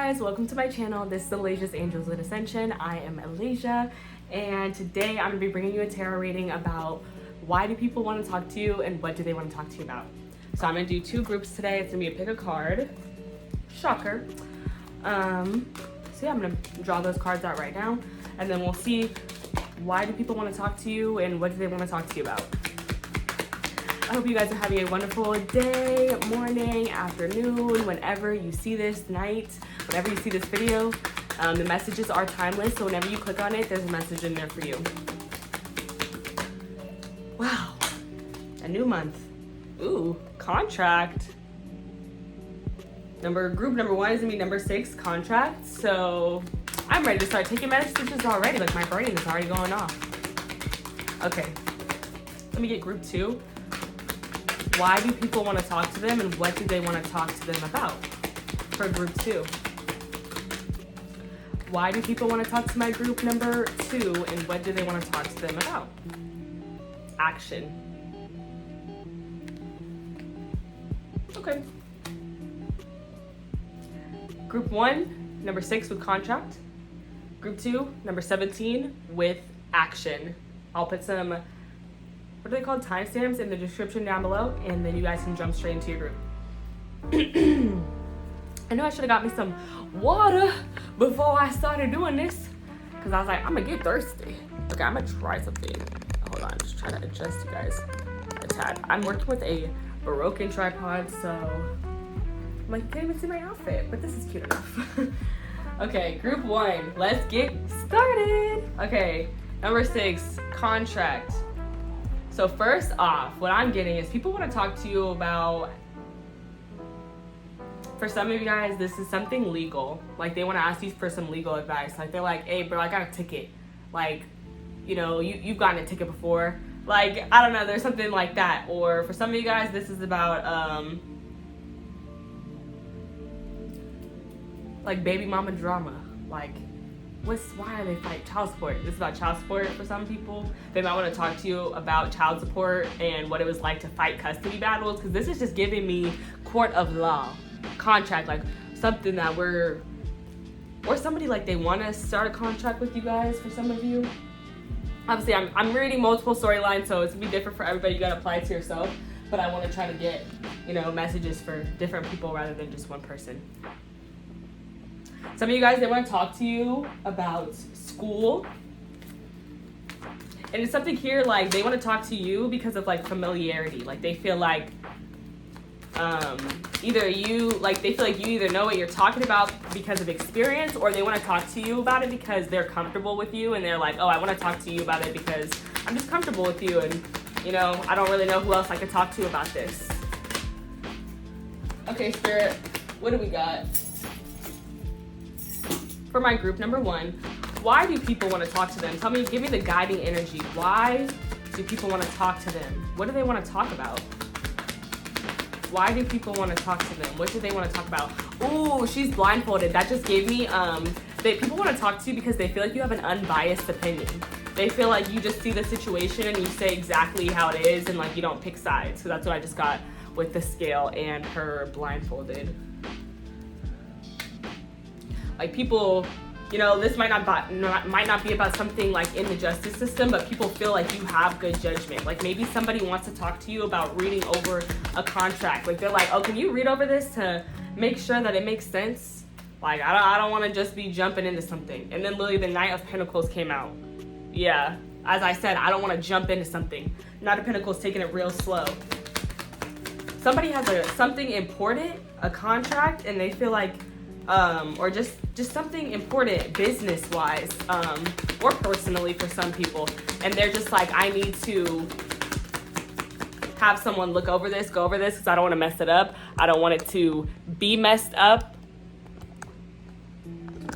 guys, welcome to my channel. This is Aleija's Angels with Ascension. I am Aleija, and today I'm going to be bringing you a tarot reading about why do people want to talk to you and what do they want to talk to you about. So I'm going to do two groups today. It's going to be a pick a card. Shocker. So yeah, I'm going to draw those cards out right now, and then we'll see why do people want to talk to you and what do they want to talk to you about. I hope you guys are having a wonderful day, morning, afternoon, whenever you see this, night, whenever you see this video. The messages are timeless, so whenever you click on it, there's a message in there for you. Wow, a new month. Ooh, contract. Group number one is gonna be number 6, contract. So I'm ready to start taking messages already, like my brain is already going off. Okay, let me get group 2. Why do people want to talk to them and what do they want to talk to them about? For group 2. Why do people want to talk to my group number 2 and what do they want to talk to them about? Action. Okay. Group 1, number 6 with contract. Group 2, number 17 with action. I'll put some, what are they called, timestamps in the description down below, and then you guys can jump straight into your group. I know I should have got me some water before I started doing this, because I was like, I'm gonna get thirsty. Okay, I'm gonna try something. Hold on, just try to adjust you guys a tad. I'm working with a broken tripod, so I'm like, can't even see my outfit, but this is cute enough. Okay, group 1, let's get started. Okay, number 6, contract. So first off, what I'm getting is people want to talk to you about, for some of you guys, this is something legal. Like they want to ask you for some legal advice. Like they're like, hey bro, I got a ticket. Like, you know, you've gotten a ticket before. Like, I don't know, there's something like that. Or for some of you guys, this is about like baby mama drama. Like, why are they fighting? Child support. This is about child support for some people. They might want to talk to you about child support and what it was like to fight custody battles, because this is just giving me court of law, contract, like something that or somebody like they want to start a contract with you guys. For some of you, obviously I'm reading multiple storylines, so it's gonna be different for everybody. You gotta apply it to yourself, but I want to try to get, you know, messages for different people rather than just one person. Some of you guys, they want to talk to you about school. And it's something here, like they want to talk to you because of like familiarity. Like they feel like either you, like they feel like you either know what you're talking about because of experience, or they want to talk to you about it because they're comfortable with you and they're like, oh, I want to talk to you about it because I'm just comfortable with you, and you know, I don't really know who else I could talk to about this. Okay, Spirit, what do we got? For my group number 1, why do people want to talk to them? Tell me, give me the guiding energy. Why do people want to talk to them? What do they want to talk about? Why do people want to talk to them? What do they want to talk about? Ooh, she's blindfolded. That just gave me, people want to talk to you because they feel like you have an unbiased opinion. They feel like you just see the situation and you say exactly how it is, and like you don't pick sides. So that's what I just got with the scale and her blindfolded. Like people, you know, this might not be about something like in the justice system, but people feel like you have good judgment. Like maybe somebody wants to talk to you about reading over a contract. Like they're like, oh, can you read over this to make sure that it makes sense? Like I don't want to just be jumping into something. And then literally the Knight of Pentacles came out. Yeah, as I said, I don't want to jump into something. Knight of Pentacles taking it real slow. Somebody has something important, a contract, and they feel like, or just something important business-wise, or personally for some people, and they're just like, I need to have someone look over this, go over this, because I don't want to mess it up. I don't want it to be messed up.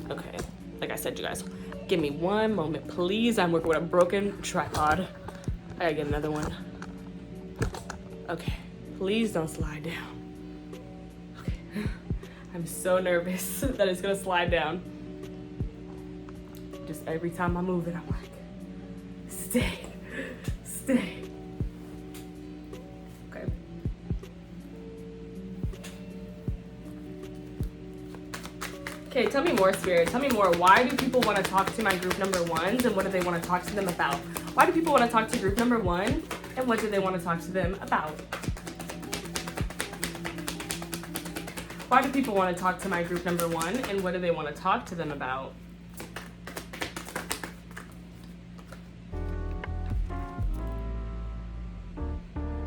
Okay, like I said, you guys, give me one moment, please. I'm working with a broken tripod. I gotta get another one. Okay, please don't slide down. Okay. I'm so nervous that it's gonna slide down. Just every time I move it, I'm like, stay. Okay. Okay, tell me more, Spirit. Tell me more. Why do people want to talk to my group number ones, and what do they want to talk to them about? Why do people want to talk to group number one, and what do they want to talk to them about? Why do people want to talk to my group number one, and what do they want to talk to them about?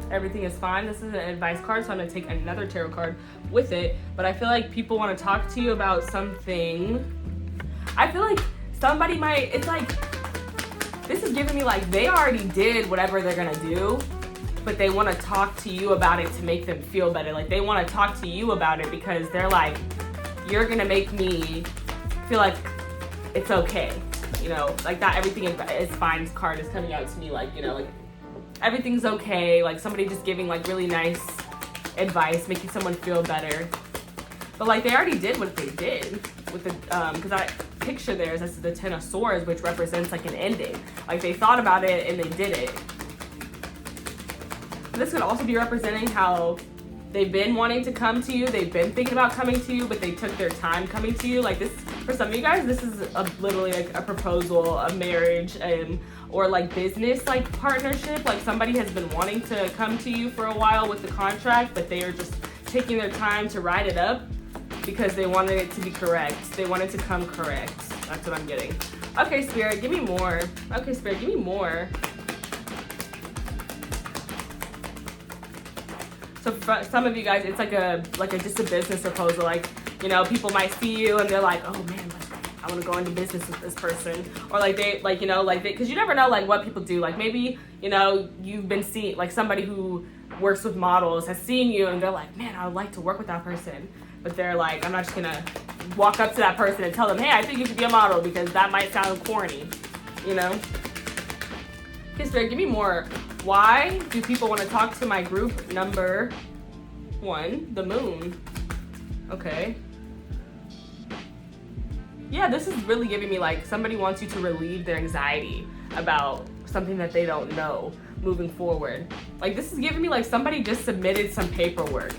Everything is fine. This is an advice card, so I'm going to take another tarot card with it. But I feel like people want to talk to you about something. I feel like somebody might, it's like, this is giving me like they already did whatever they're going to do, but they want to talk to you about it to make them feel better. Like they want to talk to you about it because they're like, you're going to make me feel like it's okay. You know, like that everything is fine card is coming out to me like, you know, like everything's okay. Like somebody just giving like really nice advice, making someone feel better. But like they already did what they did with the, because I picture theirs as the Ten of Swords, which represents like an ending. Like they thought about it and they did it. This could also be representing how they've been wanting to come to you. They've been thinking about coming to you, but they took their time coming to you. Like this, for some of you guys, this is literally like a proposal, a marriage, or like business like partnership. Like somebody has been wanting to come to you for a while with the contract, but they are just taking their time to write it up because they wanted it to be correct. They wanted to come correct. That's what I'm getting. Okay, Spirit, give me more. Okay, Spirit, give me more. So for some of you guys, it's like a just a business proposal. Like, you know, people might see you and they're like, oh man, I want to go into business with this person. Or like they, like, you know, like they, because you never know like what people do. Like maybe, you know, you've been seeing, like somebody who works with models has seen you and they're like, man, I would like to work with that person. But they're like, I'm not just gonna walk up to that person and tell them, hey, I think you should be a model because that might sound corny, you know? Okay, Spirit, give me more. Why do people want to talk to my group number one, the moon? Okay. Yeah, this is really giving me like somebody wants you to relieve their anxiety about something that they don't know moving forward. Like this is giving me like somebody just submitted some paperwork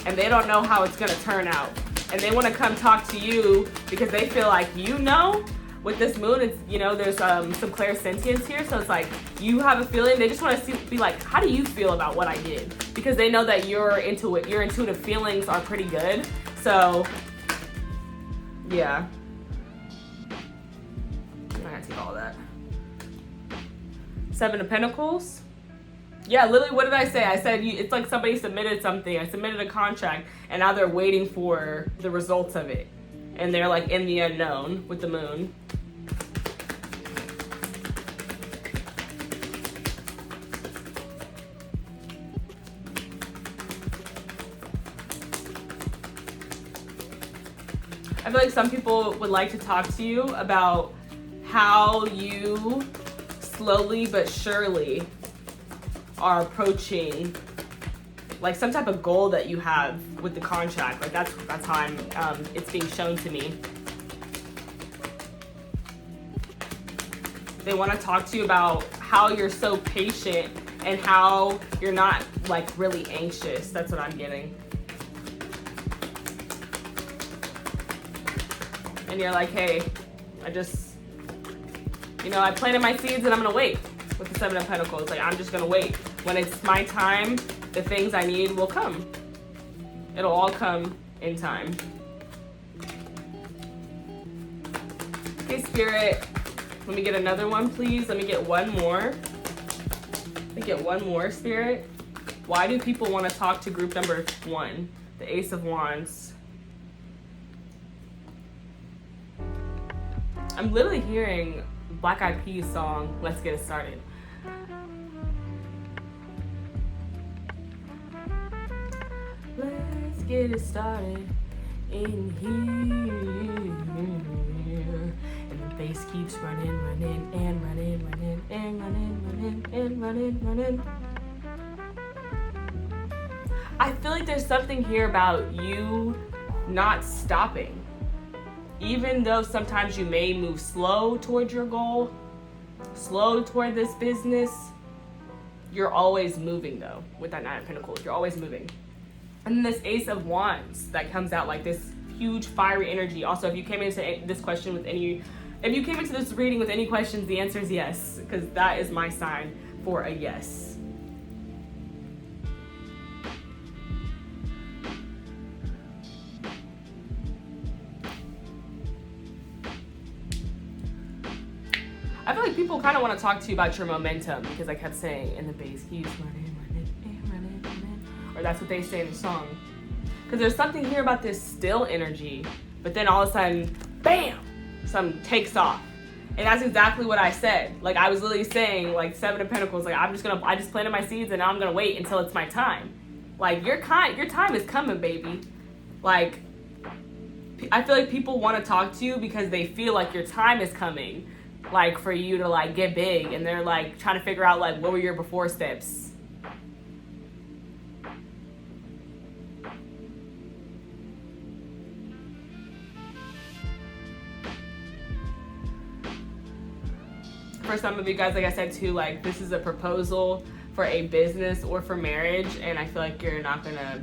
and they don't know how it's gonna turn out. And they want to come talk to you because they feel like, you know, with this moon, it's, you know, there's some clairsentience here. So it's like, you have a feeling, they just want to be like, how do you feel about what I did? Because they know that your intuitive feelings are pretty good. So, yeah. I'm not gonna take all that. Seven of Pentacles. Yeah, literally, what did I say? I said it's like somebody submitted something. I submitted a contract, and now they're waiting for the results of it. And they're like in the unknown with the moon. I feel like some people would like to talk to you about how you slowly but surely are approaching like some type of goal that you have with the contract. Like that's how it's being shown to me. They want to talk to you about how you're so patient and how you're not like really anxious. That's what I'm getting. And you're like, hey, I just, you know, I planted my seeds and I'm gonna wait with the Seven of Pentacles. Like I'm just gonna wait. When it's my time, the things I need will come. It'll all come in time. Okay, Spirit, let me get another one, please. Let me get one more. Let me get one more, Spirit. Why do people want to talk to group number one? The Ace of Wands. I'm literally hearing Black Eyed Peas song, Let's Get It Started. Let's get it started in here. And the bass keeps running and running and running. I feel like there's something here about you not stopping. Even though sometimes you may move slow toward your goal, slow toward this business, you're always moving though. With that Nine of Pentacles, you're always moving. And then this Ace of Wands that comes out like this huge fiery energy. Also, if you came into this reading with any questions, the answer is yes, because that is my sign for a yes. I feel like people kind of want to talk to you about your momentum, because I kept saying in the bass, he's running. Or that's what they say in the song. Because there's something here about this still energy, but then all of a sudden, bam, something takes off. And that's exactly what I said. Like, I was literally saying, like, Seven of Pentacles, like, I just planted my seeds and now I'm going to wait until it's my time. Like, your time is coming, baby. Like, I feel like people want to talk to you because they feel like your time is coming. Like, for you to, like, get big. And they're, like, trying to figure out, like, what were your before steps. For some of you guys, like I said too, like, this is a proposal for a business or for marriage, and I feel like you're not gonna,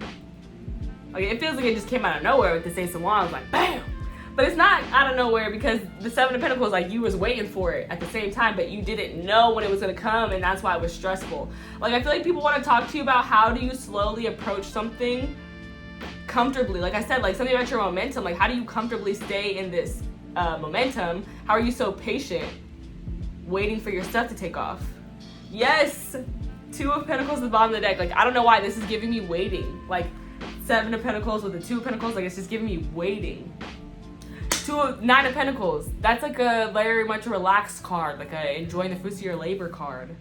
like, it feels like it just came out of nowhere with this Ace of Wands, like, bam! But it's not out of nowhere, because the Seven of Pentacles, like, you was waiting for it at the same time, but you didn't know when it was gonna come, and that's why it was stressful. Like, I feel like people want to talk to you about how do you slowly approach something comfortably. Like I said, like, something about your momentum, like, how do you comfortably stay in this momentum? How are you so patient? Waiting for your stuff to take off. Yes, Two of Pentacles at the bottom of the deck. Like, I don't know why this is giving me waiting. Like, Seven of Pentacles with the Two of Pentacles, like, it's just giving me waiting. Nine of Pentacles, that's like a very much relaxed card, like a enjoying the fruits of your labor card.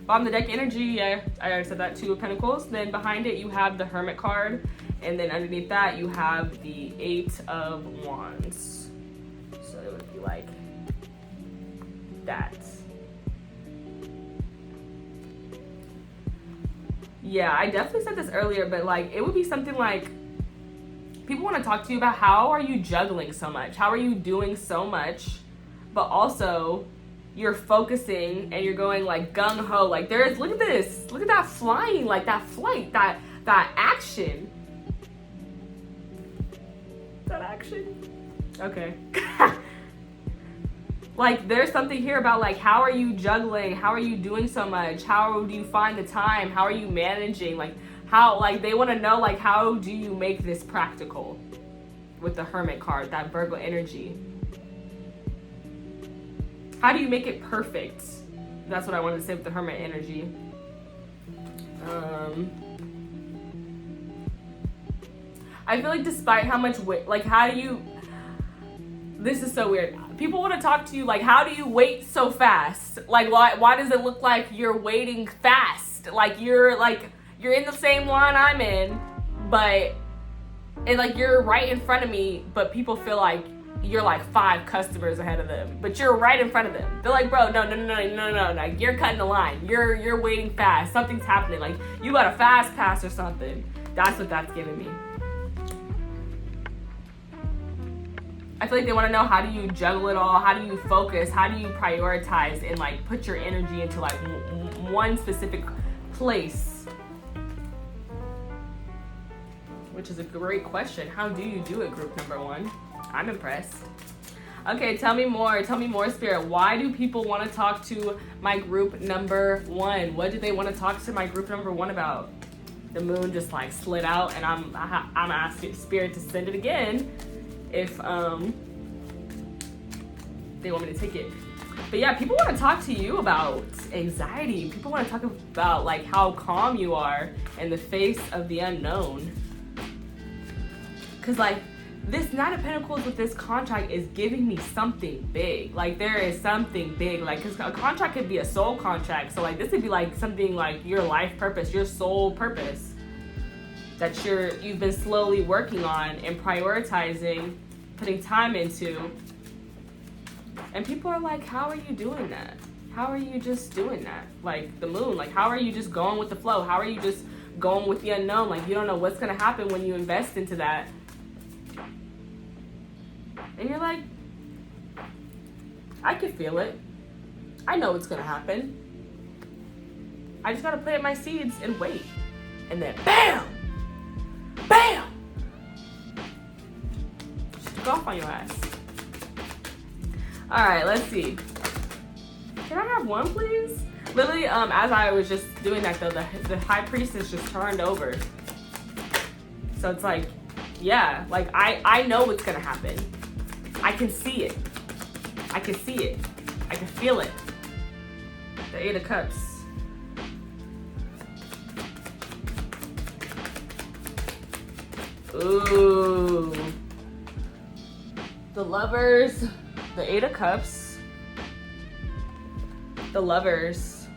Bottom of the deck energy, yeah, I already said that, Two of Pentacles. Then behind it you have the Hermit card, and then underneath that you have the Eight of Wands. So it would be like that. Yeah, I definitely said this earlier, but like, it would be something like, people want to talk to you about how are you juggling so much? How are you doing so much? But also, you're focusing and you're going like gung-ho. Like, look at this. Look at that flying, like that flight, that action. That action? Okay. Like, there's something here about, like, how are you juggling? How are you doing so much? How do you find the time? How are you managing? Like, how, like, they want to know, like, how do you make this practical with the Hermit card, that Virgo energy? How do you make it perfect? That's what I wanted to say with the Hermit energy. I feel like despite how much weight, like, how do you, this is so weird. People want to talk to you, like, how do you wait so fast? Like, why does it look like you're waiting fast? Like, you're in the same line I'm in, but, and like, you're right in front of me, but people feel like you're like 5 customers ahead of them, but you're right in front of them. They're like, bro, no, you're cutting the line. You're waiting fast. Something's happening. Like, you got a fast pass or something. That's what that's giving me. I feel like they want to know, how do you juggle it all? How do you focus? How do you prioritize and like put your energy into like one specific place? Which is a great question. How do you do it, group number 1? I'm impressed. Okay, tell me more, Spirit. Why do people want to talk to my group number 1? What do they want to talk to my group number 1 about? The moon just like slid out, and I'm asking Spirit to send it again if they want me to take it. But yeah, people want to talk to you about anxiety. People want to talk about like how calm you are in the face of the unknown. Cause like, this Nine of Pentacles with this contract is giving me something big. Like, there is something big. Like, cause a contract could be a soul contract. So like, this could be like something like your life purpose, your soul purpose that you've been slowly working on and prioritizing, putting time into. And people are like, how are you doing that? How are you just doing that? Like the moon, like, how are you just going with the flow? How are you just going with the unknown? Like, you don't know what's gonna happen when you invest into that. And you're like, I can feel it. I know what's gonna happen. I just gotta plant my seeds and wait. And then bam! Bam! on your ass. All right, let's see. Can I have one, please? Literally, as I was just doing that though, the high priestess just turned over. So it's like, yeah, like I know what's gonna happen. I can see it. I can see it. I can feel it. The Eight of Cups. Ooh. The Lovers, the Eight of Cups, the Lovers.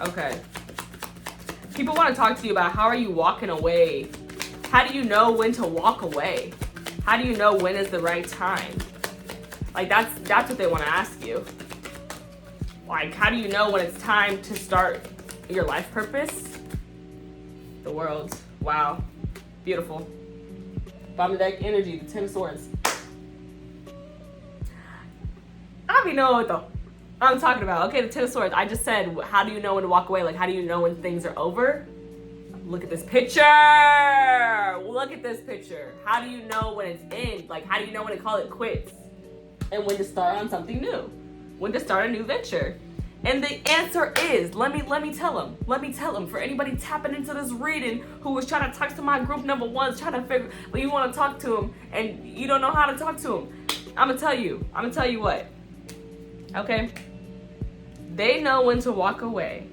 Okay. People want to talk to you about how are you walking away? How do you know when to walk away? How do you know when is the right time? Like that's what they want to ask you. Like, how do you know when it's time to start your life purpose? The World. Wow. Beautiful. Bottom of the deck energy, the Ten of Swords. I don't know what I'm talking about. Okay, the Ten of Swords. I just said, how do you know when to walk away? Like, how do you know when things are over? Look at this picture. Look at this picture. How do you know when it's in? Like, how do you know when to call it quits? And when to start on something new? When to start a new venture? And the answer is, let me tell them. Let me tell them. For anybody tapping into this reading who was trying to talk to my group number ones, trying to figure, but you want to talk to them and you don't know how to talk to them. I'm going to tell you what. Okay? They know when to walk away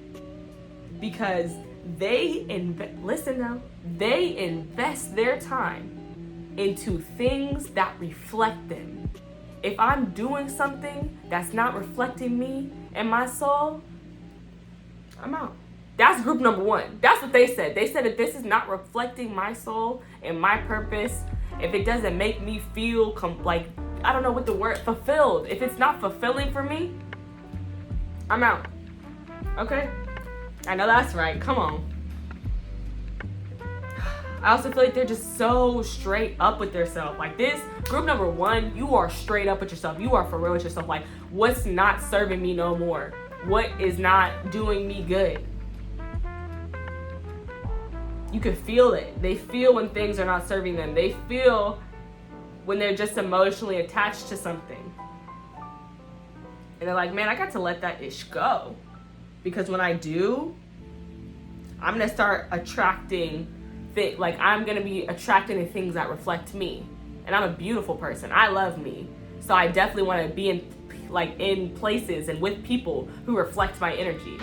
because they listen now. They invest their time into things that reflect them. If I'm doing something that's not reflecting me and my soul, I'm out. That's group number one. That's what they said. They said if this is not reflecting my soul and my purpose, if it doesn't make me feel like, I don't know what the word, fulfilled. If it's not fulfilling for me, I'm out. Okay? I know that's right. Come on. I also feel like they're just so straight up with themselves. Like this, group number one, you are straight up with yourself. You are for real with yourself. Like, what's not serving me no more? What is not doing me good? You can feel it. They feel when things are not serving them. They feel when they're just emotionally attached to something. And they're like, man, I got to let that ish go. Because when I do, I'm going to start attracting I'm gonna be attracting the things that reflect me, and I'm a beautiful person. I love me, so I definitely want to be in places and with people who reflect my energy.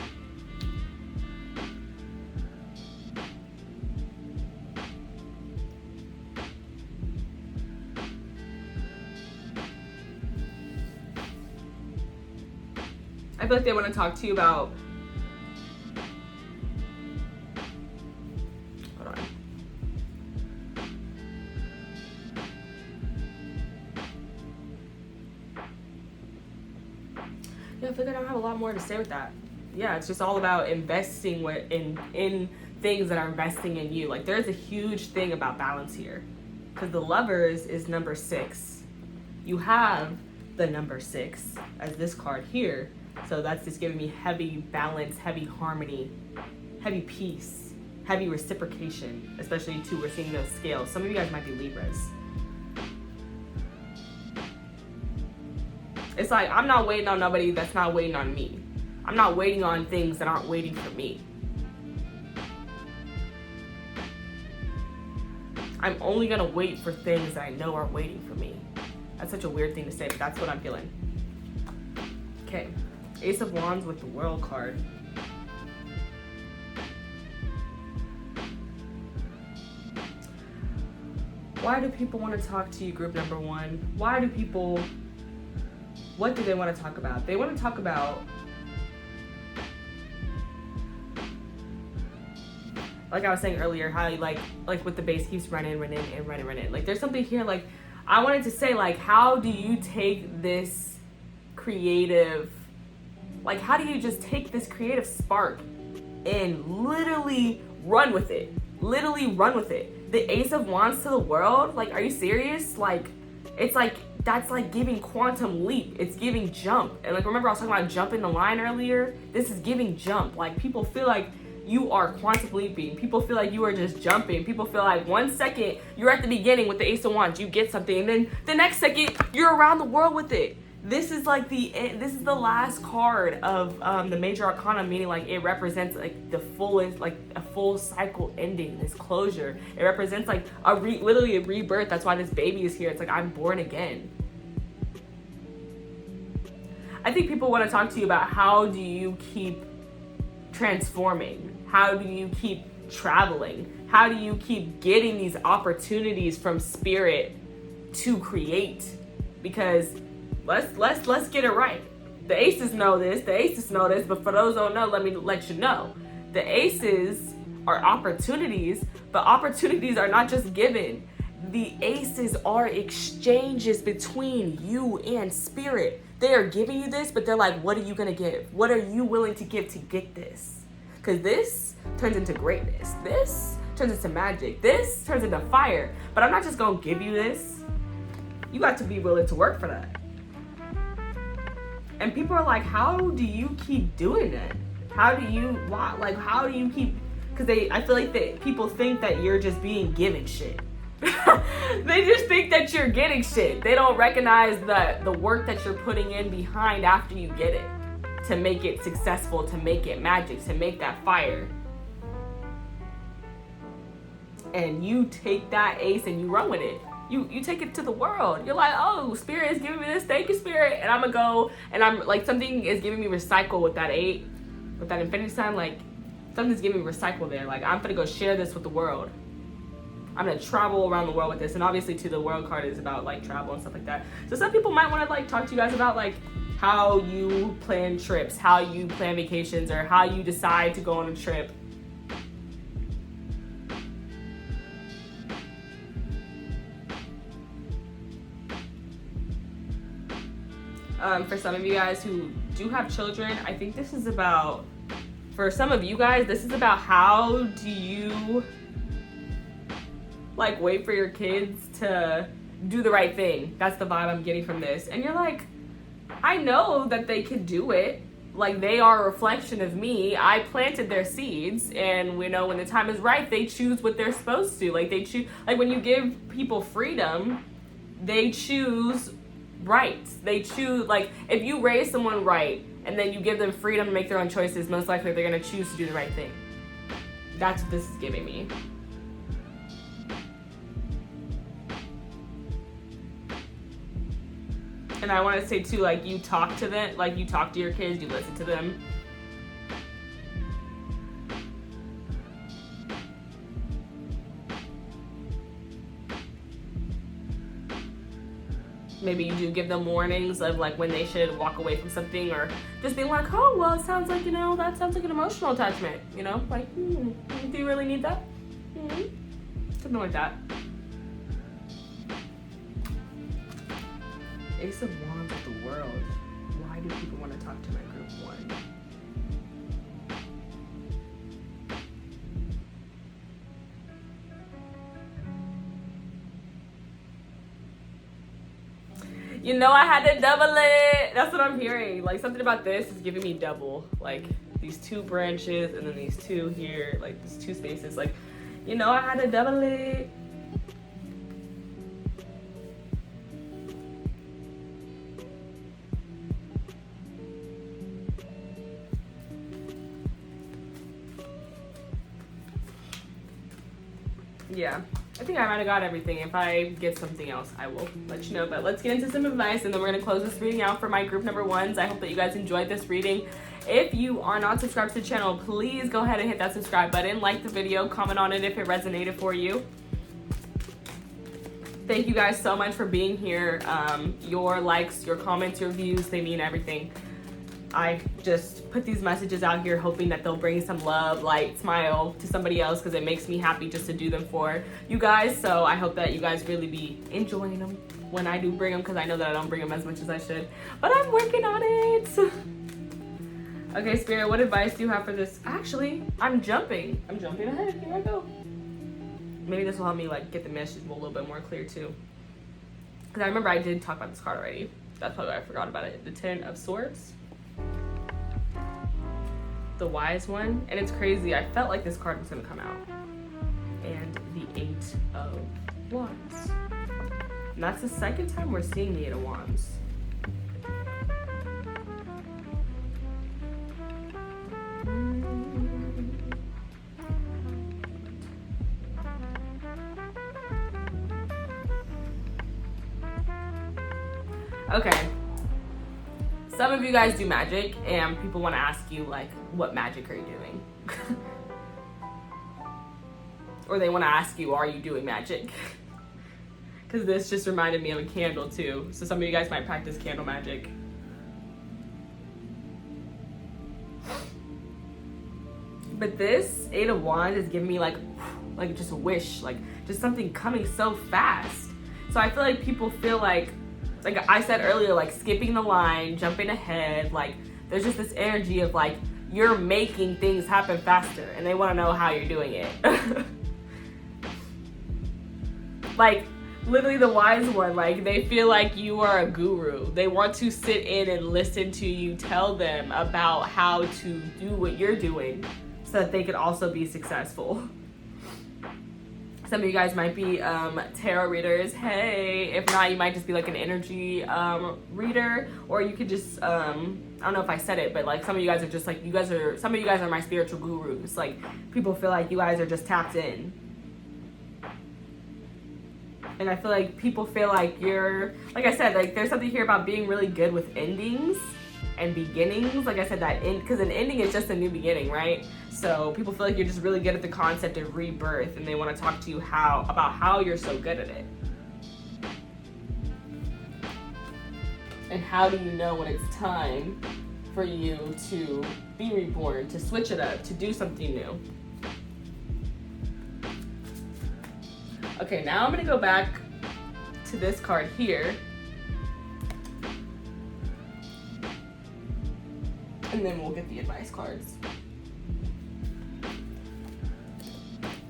I feel like they want to talk to you about. I feel like I don't have a lot more to say with that. Yeah, it's just all about investing in things that are investing in you. Like there's a huge thing about balance here. Because the Lovers is number 6. You have the number 6 as this card here. So that's just giving me heavy balance, heavy harmony, heavy peace, heavy reciprocation, especially too, we're seeing those scales. Some of you guys might be Libras. It's like, I'm not waiting on nobody that's not waiting on me. I'm not waiting on things that aren't waiting for me. I'm only gonna wait for things that I know are waiting for me. That's such a weird thing to say, but that's what I'm feeling. Okay, Ace of Wands with the World card. Why do people want to talk to you, group number one? What do they want to talk about? They want to talk about, like I was saying earlier, how you like with the base keeps running. Like there's something here, like I wanted to say, like, how do you take this creative, like how do you just take this creative spark and literally run with it? The Ace of Wands to the World, like, are you serious? Like, it's like that's like giving quantum leap. It's giving jump. And like, remember I was talking about jumping the line earlier? This is giving jump. Like, people feel like you are quantum leaping. People feel like you are just jumping. People feel like 1 second you're at the beginning with the Ace of Wands, you get something, and then the next second you're around the world with it. This is like this is the last card of the major arcana, meaning like it represents like the fullest, like a full cycle ending, this closure. It represents like literally a rebirth. That's why this baby is here. It's like, I'm born again. I think people want to talk to you about, how do you keep transforming? How do you keep traveling? How do you keep getting these opportunities from spirit to create? Because let's get it right. The aces know this, but for those who don't know, let me let you know. The aces are opportunities, but opportunities are not just given. The aces are exchanges between you and spirit. They are giving you this, but they're like, what are you gonna give? What are you willing to give to get this? Because this turns into greatness. This turns into magic. This turns into fire. But I'm not just gonna give you this. You got to be willing to work for that. And people are like, how do you keep doing that? How do you keep, because I feel like that people think that you're just being given shit. They just think that you're getting shit. They don't recognize the work that you're putting in behind after you get it, to make it successful, to make it magic, to make that fire. And you take that ace and you run with it. You take it to the world. You're like, oh, spirit is giving me this. Thank you, spirit. And I'm gonna go, and I'm like, something is giving me recycle with that 8, with that infinity sign. Like, something's giving me recycle there. Like, I'm gonna go share this with the world. I'm gonna travel around the world with this. And obviously, too, the world card is about like travel and stuff like that. So some people might want to like talk to you guys about like how you plan trips, how you plan vacations, or how you decide to go on a trip. For some of you guys who do have children, I think this is about, for some of you guys, this is about how do you like wait for your kids to do the right thing. That's the vibe I'm getting from this. And you're like, I know that they can do it. Like, they are a reflection of me. I planted their seeds, and we know when the time is right, they choose what they're supposed to. Like, they choose, like when you give people freedom, they choose right. They choose, like, if you raise someone right and then you give them freedom to make their own choices, most likely they're going to choose to do the right thing. That's what this is giving me. And I want to say too, like, you talk to them, like you talk to your kids, you listen to them. Maybe you do give them warnings of like when they should walk away from something, or just being like, oh, well, it sounds like, that sounds like an emotional attachment, like, do you really need that? Something like that. Ace of Wands with the world. Why do people want to talk to my group 1? I had to double it. That's what I'm hearing. Like, something about this is giving me double. Like, these 2 branches and then these 2 here, like these 2 spaces. Like, I had to double it. Yeah, I think I might have got everything. If I get something else, I will let you know. But let's get into some advice, and then we're going to close this reading out for my group number 1s. I hope that you guys enjoyed this reading. If you are not subscribed to the channel, please go ahead and hit that subscribe button. Like the video, comment on it if it resonated for you. Thank you guys so much for being here. Your likes, your comments, your views, they mean everything. I just put these messages out here hoping that they'll bring some love, light, smile to somebody else, because it makes me happy just to do them for you guys. So I hope that you guys really be enjoying them when I do bring them, because I know that I don't bring them as much as I should. But I'm working on it. Okay, Spirit, what advice do you have for this? Actually, I'm jumping ahead. Here I go. Maybe this will help me like get the message a little bit more clear too. Because I remember I did talk about this card already. That's probably why I forgot about it. The Ten of Swords. The Wise One. And it's crazy. I felt like this card was going to come out. And the Eight of Wands. And that's the second time we're seeing the Eight of Wands. Okay. Some of you guys do magic, and people want to ask you, like, what magic are you doing? Or they want to ask you, are you doing magic? Because this just reminded me of a candle, too. So some of you guys might practice candle magic. But this Eight of Wands is giving me, like just a wish. Like, just something coming so fast. So I feel like people feel like I said earlier, like skipping the line, jumping ahead, like there's just this energy of like you're making things happen faster and they want to know how you're doing it. Like literally the Wise One, like they feel like you are a guru. They want to sit in and listen to you tell them about how to do what you're doing so that they can also be successful. Some of you guys might be tarot readers. Hey, if not, you might just be like an energy reader, or you could just I don't know if I said it, but like some of you guys are just like some of you guys are my spiritual gurus. Like people feel like you guys are just tapped in, and I feel like people feel like you're, like I said, like there's something here about being really good with endings and beginnings. Like I said, that because an ending is just a new beginning, right? So people feel like you're just really good at the concept of rebirth, and they want to talk to you about how you're so good at it. And how do you know when it's time for you to be reborn, to switch it up, to do something new? Okay, now I'm going to go back to this card here. And then we'll get the advice cards.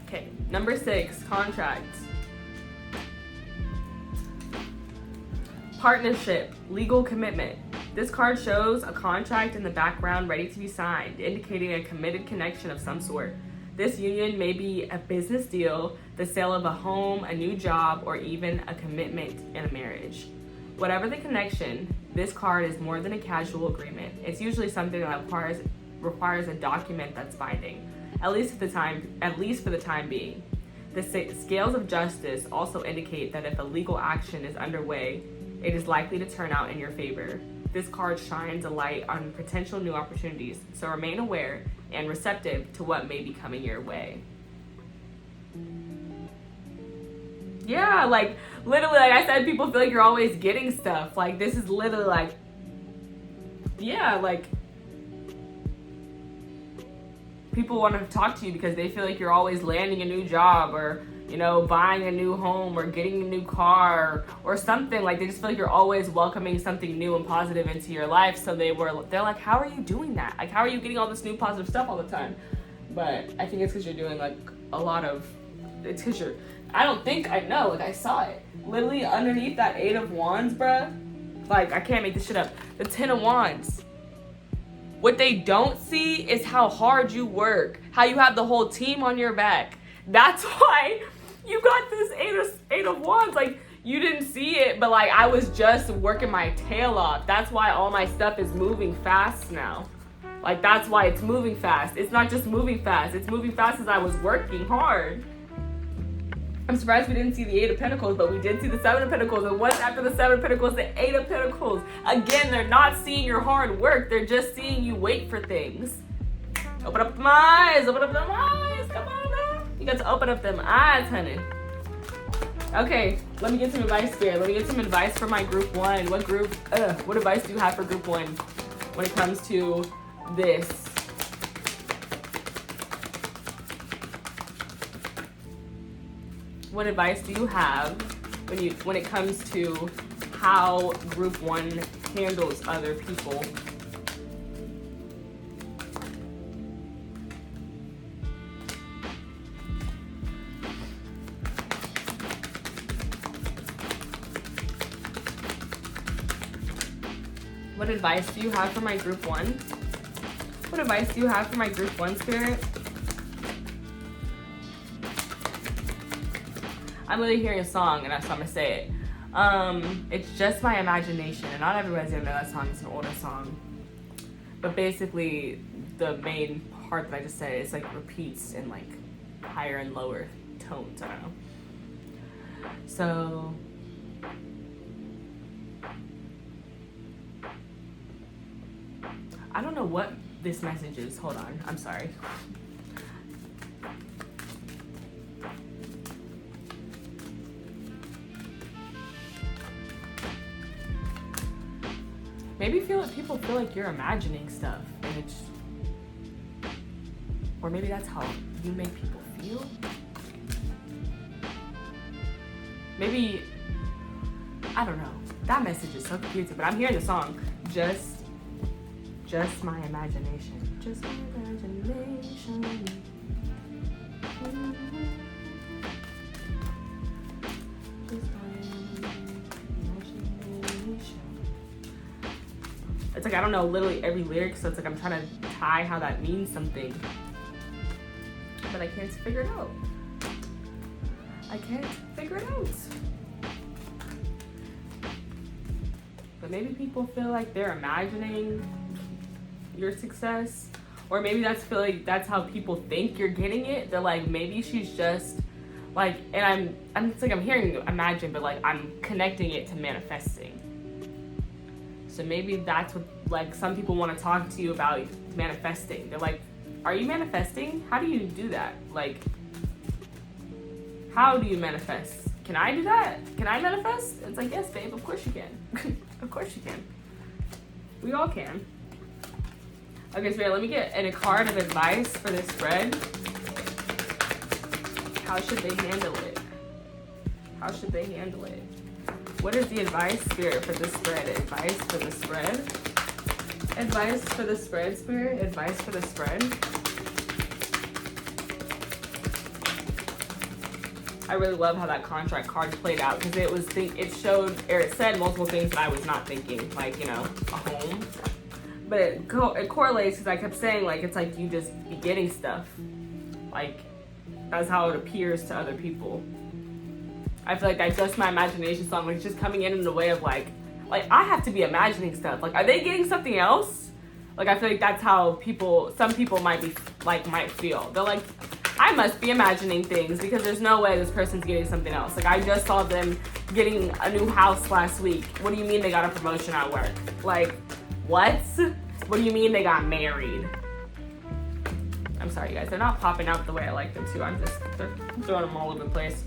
Okay, number 6, contract. Partnership, legal commitment. This card shows a contract in the background ready to be signed, indicating a committed connection of some sort. This union may be a business deal, the sale of a home, a new job, or even a commitment in a marriage. Whatever the connection, this card is more than a casual agreement. It's usually something that requires a document that's binding, at least for the time being. The scales of justice also indicate that if a legal action is underway, it is likely to turn out in your favor. This card shines a light on potential new opportunities, so remain aware and receptive to what may be coming your way. Yeah, like literally, like I said, people feel like you're always getting stuff. Like this is literally like, yeah, like people want to talk to you because they feel like you're always landing a new job, or you know, buying a new home, or getting a new car or something. Like they just feel like you're always welcoming something new and positive into your life. So they're like, how are you doing that? Like, how are you getting all this new positive stuff all the time? But I think it's because you're doing like a lot of, it's because you're, I know, like I saw it. Literally underneath that Eight of Wands, bruh. Like, I can't make this shit up. The Ten of Wands. What they don't see is how hard you work. How you have the whole team on your back. That's why you got this Eight of Wands. Like, you didn't see it, but like I was just working my tail off. That's why all my stuff is moving fast now. Like, that's why it's moving fast. It's not just moving fast. It's moving fast as I was working hard. I'm surprised we didn't see the Eight of Pentacles, but we did see the Seven of Pentacles. And what's after the Seven of Pentacles? The Eight of Pentacles. Again, they're not seeing your hard work. They're just seeing you wait for things. Open up them eyes. Open up them eyes. Come on, man. You got to open up them eyes, honey. Okay, let me get some advice here. Let me get some advice for my group 1. What advice do you have for group 1 when it comes to this? What advice do you have when it comes to how group 1 handles other people? What advice do you have for my group 1? What advice do you have for my group 1, Spirit? I'm literally hearing a song, and that's how I'm gonna say it. It's Just My Imagination, and not everybody's gonna know that song. It's an older song, but basically the main part that I just said is like repeats in like higher and lower tones. I don't know. So I don't know what this message is. Hold on, I'm sorry. Maybe people feel like you're imagining stuff, and it's, or maybe that's how you make people feel. Maybe, I don't know. That message is so confusing, but I'm hearing the song, Just My Imagination. Just my imagination. It's like I don't know literally every lyric, so it's like I'm trying to tie how that means something, but I can't figure it out. But maybe people feel like they're imagining your success, or maybe that's how people think you're getting it. They're like, maybe she's just like, and it's like I'm hearing imagine, but like I'm connecting it to manifesting. So maybe that's what, like, some people want to talk to you about manifesting. They're like, are you manifesting? How do you do that? Like, how do you manifest? Can I do that? Can I manifest? It's like, yes, babe, of course you can. Of course you can. We all can. Okay, so let me get a card of advice for this spread. How should they handle it? How should they handle it? What is the advice, Spirit, for the spread? Advice for the spread? Advice for the spread, Spirit? Advice for the spread? I really love how that contract card played out, because it said multiple things that I was not thinking, like, you know, a home. But it correlates, because I kept saying, like, it's like you just be getting stuff. Like, that's how it appears to other people. I feel like that Just My Imagination song, like, just coming in the way of like I have to be imagining stuff. Like, are they getting something else? Like, I feel like that's how some people might feel. They're like, I must be imagining things, because there's no way this person's getting something else. Like, I just saw them getting a new house last week. What do you mean they got a promotion at work? Like, what? What do you mean they got married? I'm sorry, you guys. They're not popping out the way I like them to. They're throwing them all over the place.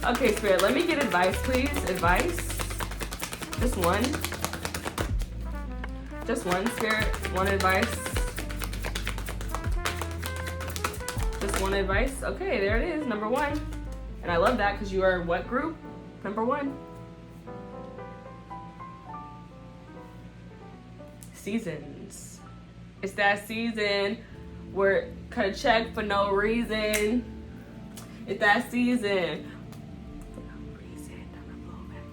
Okay, Spirit, let me get advice, please. Advice. Just one. Just one, Spirit. One advice. Just one advice. Okay, there it is. Number 1. And I love that, because you are what group? Number 1. Seasons. It's that season where cut a check for no reason. It's that season.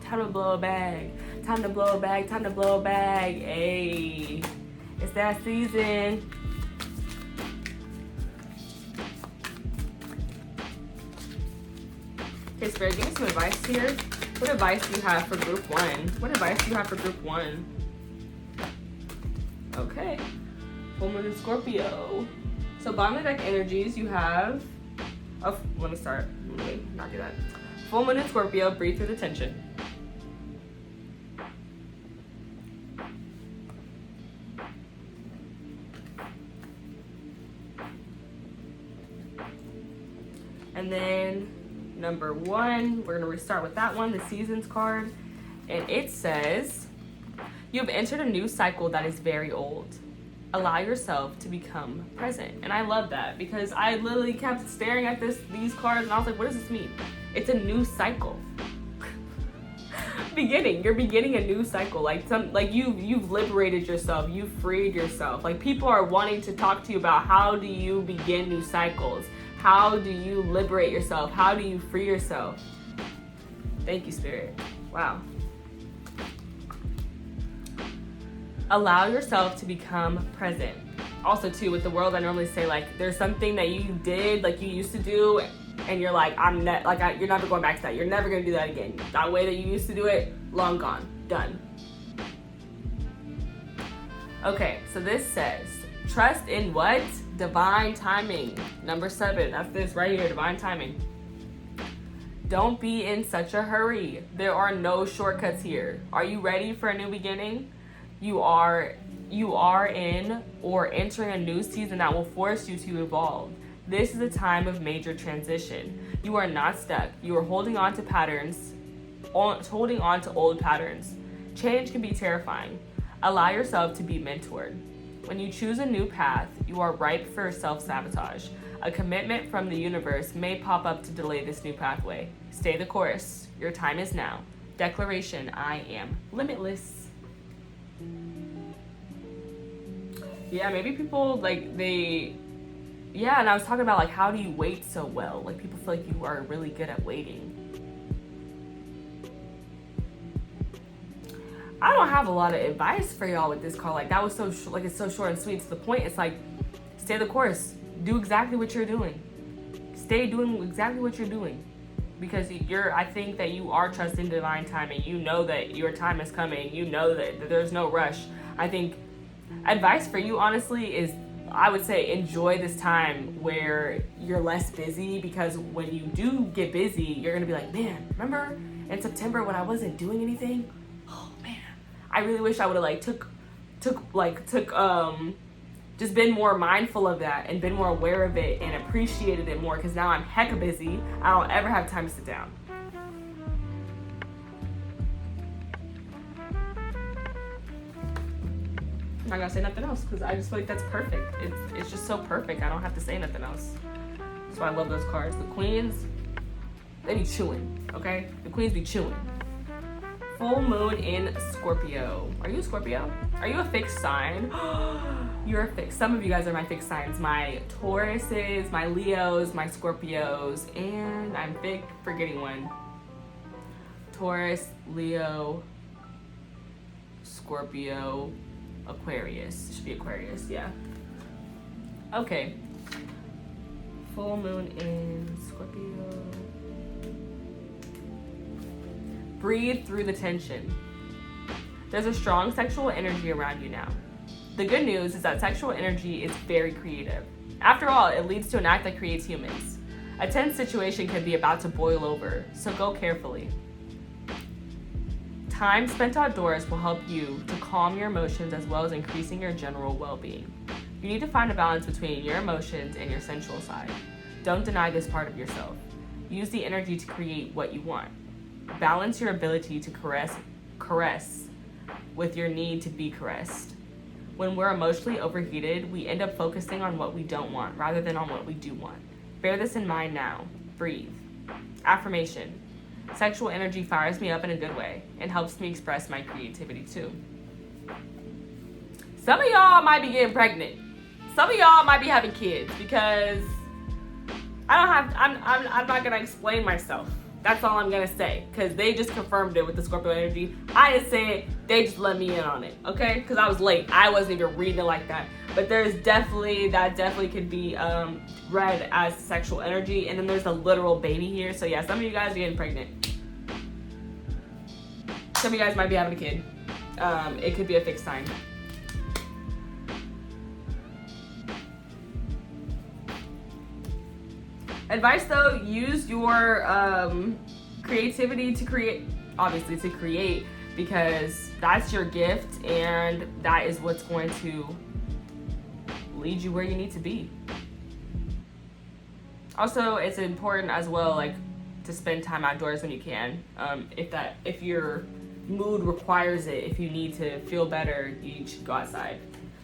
Time to blow a bag. Time to blow a bag. Time to blow a bag. Hey, it's that season. Okay, Spirit, give me some advice here. What advice do you have for group 1? What advice do you have for group 1? Okay. Full Moon in Scorpio. So bottom of the deck energies, you have... Oh, let me start. Wait, not do that. Full Moon in Scorpio, breathe through the tension. And then number 1, we're going to restart with that one, the Seasons card. And it says, you have entered a new cycle that is very old. Allow yourself to become present. And I love that, because I literally kept staring at these cards and I was like, what does this mean? It's a new cycle. You're beginning a new cycle. Like you've liberated yourself, you've freed yourself. Like, people are wanting to talk to you about how do you begin new cycles? How do you liberate yourself? How do you free yourself? Thank you, Spirit. Wow. Allow yourself to become present. Also, too, with the world, I normally say, like, there's something that you did, like, you used to do, and you're like, you're never going back to that. You're never going to do that again. That way that you used to do it, long gone. Done. Okay, so this says, trust in what? Divine timing. Number 7. That's this right here, divine timing. Don't be in such a hurry. There are no shortcuts here. Are you ready for a new beginning? You are in or entering a new season that will force you to evolve. This is a time of major transition. You are not stuck. You are holding on to old patterns. Change can be terrifying. Allow yourself to be mentored. When you choose a new path, you are ripe for self-sabotage. A commitment from the universe may pop up to delay this new pathway. Stay the course. Your time is now. Declaration, I am limitless. Yeah, maybe people, and I was talking about, like, how do you wait so well? Like, people feel like you are really good at waiting. I don't have a lot of advice for y'all with this call. Like, that was so, it's so short and sweet to the point. It's like, stay the course. Do exactly what you're doing. Stay doing exactly what you're doing. Because I think that you are trusting divine timing. You know that your time is coming. You know that there's no rush. I think advice for you, honestly, is I would say enjoy this time where you're less busy, because when you do get busy, you're going to be like, man, remember in September when I wasn't doing anything? Oh, man. I really wish I would have just been more mindful of that and been more aware of it and appreciated it more, because now I'm hecka busy. I don't ever have time to sit down. I'm not gonna say nothing else because I just feel like that's perfect. It's just so perfect. I don't have to say nothing else. That's why I love those cards. The queens, they be chewing, okay? The queens be chewing. Full moon in Scorpio. Are you a Scorpio? Are you a fixed sign? You're a fixed. Some of you guys are my fixed signs. My Tauruses, my Leos, my Scorpios, and I'm forgetting one. Taurus, Leo, Scorpio, Aquarius. It should be Aquarius, yeah. Okay. Full moon in Scorpio. Breathe through the tension. There's a strong sexual energy around you now. The good news is that sexual energy is very creative. After all, it leads to an act that creates humans. A tense situation can be about to boil over, so go carefully. Time spent outdoors will help you to calm your emotions as well as increasing your general well-being. You need to find a balance between your emotions and your sensual side. Don't deny this part of yourself. Use the energy to create what you want. Balance your ability to caress with your need to be caressed. When we're emotionally overheated, we end up focusing on what we don't want rather than on what we do want. Bear this in mind now. Breathe. Affirmation. Sexual energy fires me up in a good way and helps me express my creativity too. Some of y'all might be getting pregnant. Some of y'all might be having kids, because I'm not gonna explain myself. That's all I'm gonna say, because they just confirmed it with the Scorpio energy. I didn't say it, they just let me in on it, okay? Because I was late. I wasn't even reading it like that. But that definitely could be read as sexual energy. And then there's a literal baby here. So yeah, some of you guys are getting pregnant. Some of you guys might be having a kid. It could be a fixed sign. Advice though, use your creativity to create, because that's your gift and that is what's going to lead you where you need to be. Also, it's important as well, like, to spend time outdoors when you can. If your mood requires it, if you need to feel better, you should go outside.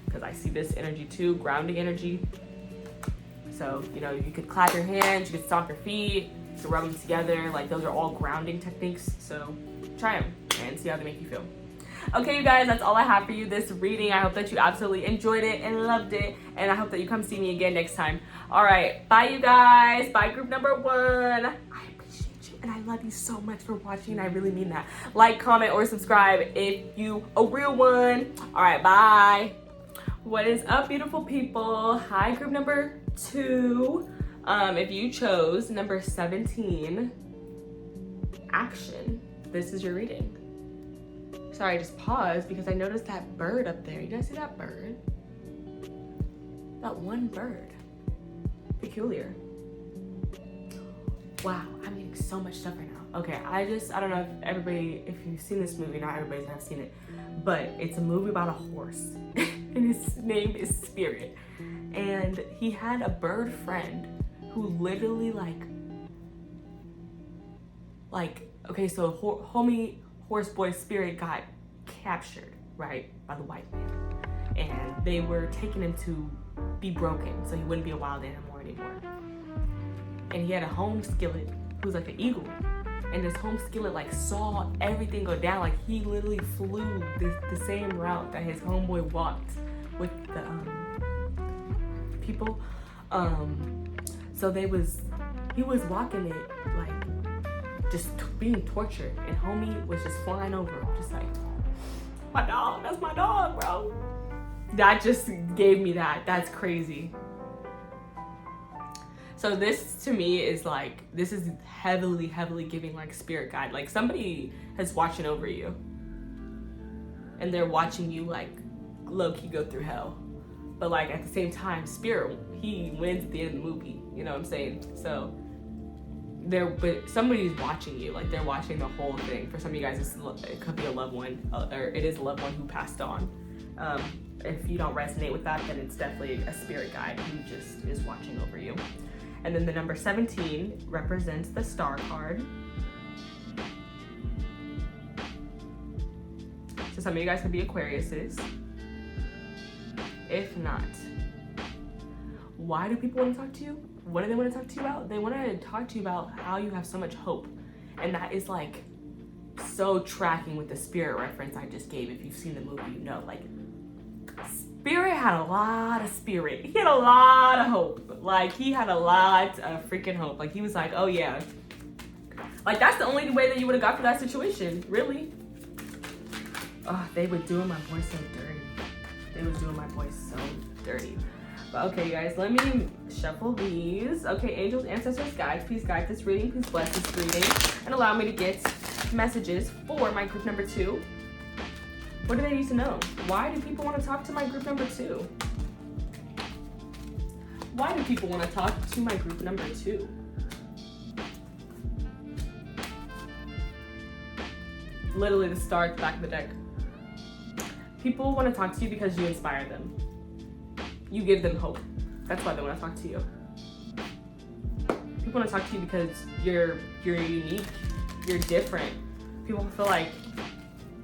Because I see this energy too, grounding energy. So, you could clap your hands, you could stomp your feet, you could rub them together. Like, those are all grounding techniques. So try them and see how they make you feel. Okay, you guys, that's all I have for you this reading. I hope that you absolutely enjoyed it and loved it. And I hope that you come see me again next time. All right, bye, you guys. Bye, group number 1. I appreciate you. And I love you so much for watching. I really mean that. Like, comment, or subscribe if you a real one. All right, bye. What is up, beautiful people? Hi, group number 2. If you chose number 17, action, this is your reading. Sorry, I just paused because I noticed that bird up there. You guys see that bird? That one bird. Peculiar. Wow, I'm getting so much stuff right now. Okay, I don't know if you've seen this movie. Not everybody has seen it, but it's a movie about a horse, and his name is Spirit. And he had a bird friend who literally okay, so homie horse boy Spirit got captured, right, by the white man, and they were taking him to be broken so he wouldn't be a wild animal anymore. And he had a home skillet who was like an eagle, and this home skillet saw everything go down. Like, he literally flew the same route that his homeboy walked with the people. So he was walking it just being tortured, and homie was just flying over him, just like, my dog, that's my dog, bro. That just gave me that. That's crazy. So this to me is this is heavily giving spirit guide. Like, somebody is watching over you, and they're watching you low-key go through hell. But at the same time, Spirit, he wins at the end of the movie. You know what I'm saying? So but somebody's watching you. They're watching the whole thing. For some of you guys, it could be a loved one, or it is a loved one who passed on. If you don't resonate with that, then it's definitely a spirit guide who just is watching over you. And then the number 17 represents the star card. So some of you guys could be Aquariuses. If not, why do people want to talk to you? What do they want to talk to you about? They want to talk to you about how you have so much hope. And that is so tracking with the Spirit reference I just gave. If you've seen the movie, you know, Spirit had a lot of spirit. He had a lot of hope. He had a lot of freaking hope. He was oh yeah. That's the only way that you would have got for that situation, really. Oh, they were doing my boy so dirty. They was doing my boy so dirty. But okay, guys, let me shuffle these. Okay, angels, ancestors, guides, please guide this reading. Please bless this reading and allow me to get messages for my group number 2. What do they need to know? Why do people want to talk to my group number 2? Why do people want to talk to my group number 2? Literally the star at the back of the deck. People want to talk to you because you inspire them. You give them hope. That's why they want to talk to you. People want to talk to you because you're unique. You're different. People feel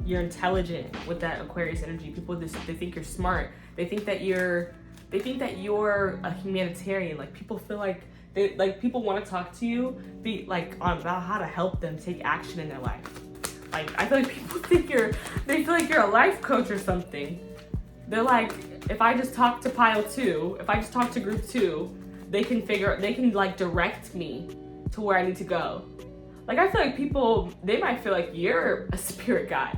you're intelligent with that Aquarius energy. People they think you're smart. They think that you're a humanitarian. People feel people want to talk to you about how to help them take action in their life. I feel people they feel you're a life coach or something. They're if I just talk to pile 2, if I just talk to group 2, they can direct me to where I need to go. I feel people, they might feel you're a spirit guide.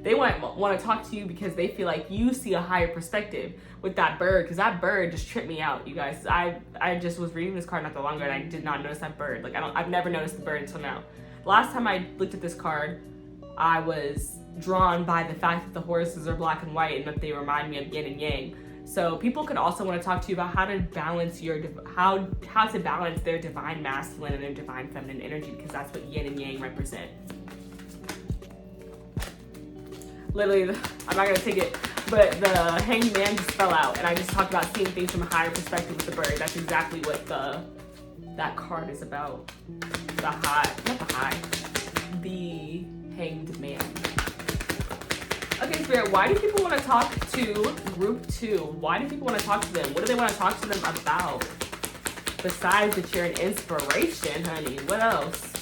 They might want to talk to you because they feel you see a higher perspective with that bird, because that bird just tripped me out, you guys. I just was reading this card not that long ago, and I did not notice that bird. I've never noticed the bird until now. Last time I looked at this card, I was drawn by the fact that the horses are black and white and that they remind me of yin and yang. So people could also want to talk to you about how to balance how to balance their divine masculine and their divine feminine energy, because that's what yin and yang represent. Literally, I'm not gonna take it, but the hanged man just fell out, and I just talked about seeing things from a higher perspective with the bird. That's exactly what that card is about. The hanged man. Okay, Spirit, why do people want to talk to group 2? Why do people want to talk to them? What do they want to talk to them about? Besides that you're an inspiration, honey. What else?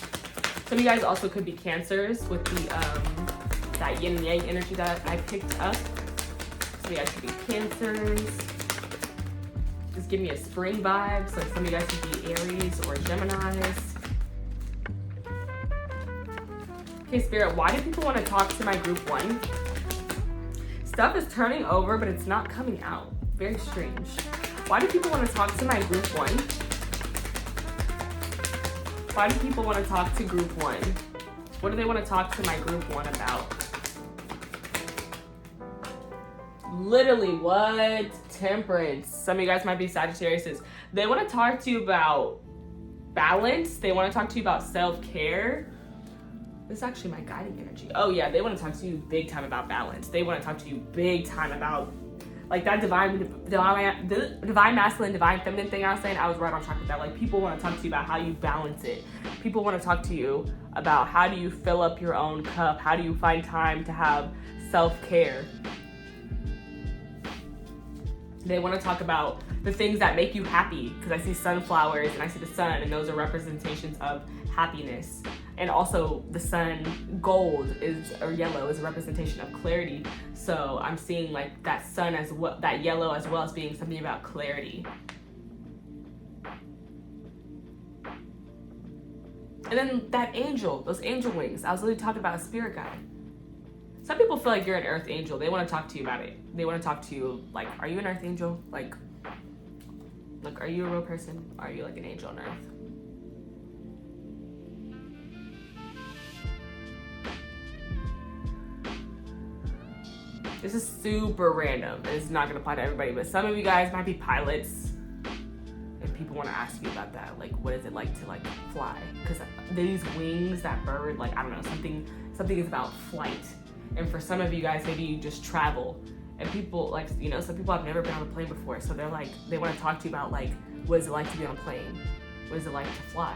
Some of you guys also could be Cancers with the that yin and yang energy that I picked up. Some of you guys could be Cancers. Just give me a spring vibe. So some of you guys could be Aries or Geminis. Okay, Spirit, why do people want to talk to my group 1? Stuff is turning over, but it's not coming out. Very strange. Why do people want to talk to my group 1? Why do people want to talk to group 1? What do they want to talk to my group 1 about? Literally, what? Temperance. Some of you guys might be Sagittariuses. They want to talk to you about balance. They want to talk to you about self-care. This is actually my guiding energy. Oh yeah, they want to talk to you big time about balance. They want to talk to you big time about like that divine masculine, divine feminine thing I was saying. I was right on track with that. Like people want to talk to you about how you balance it. People want to talk to you about how do you fill up your own cup? How do you find time to have self-care? They want to talk about the things that make you happy, because I see sunflowers and I see the sun, and those are representations of happiness. And also the sun, gold or yellow is a representation of clarity. So I'm seeing like that sun as well, that yellow as well as being something about clarity. And then that angel, those angel wings. I was literally talking about a spirit guide. Some people feel like you're an earth angel. They want to talk to you about it. They want to talk to you like, are you an earth angel? Like, are you a real person? Are you like an angel on earth? This is super random. It's not gonna apply to everybody, but some of you guys might be pilots, and people want to ask you about that. Like, what is it like to like fly? Because these wings, that bird, like I don't know, something is about flight. And for some of you guys, maybe you just travel, and people like some people have never been on a plane before, so they're like they want to talk to you about like what is it like to be on a plane? What is it like to fly?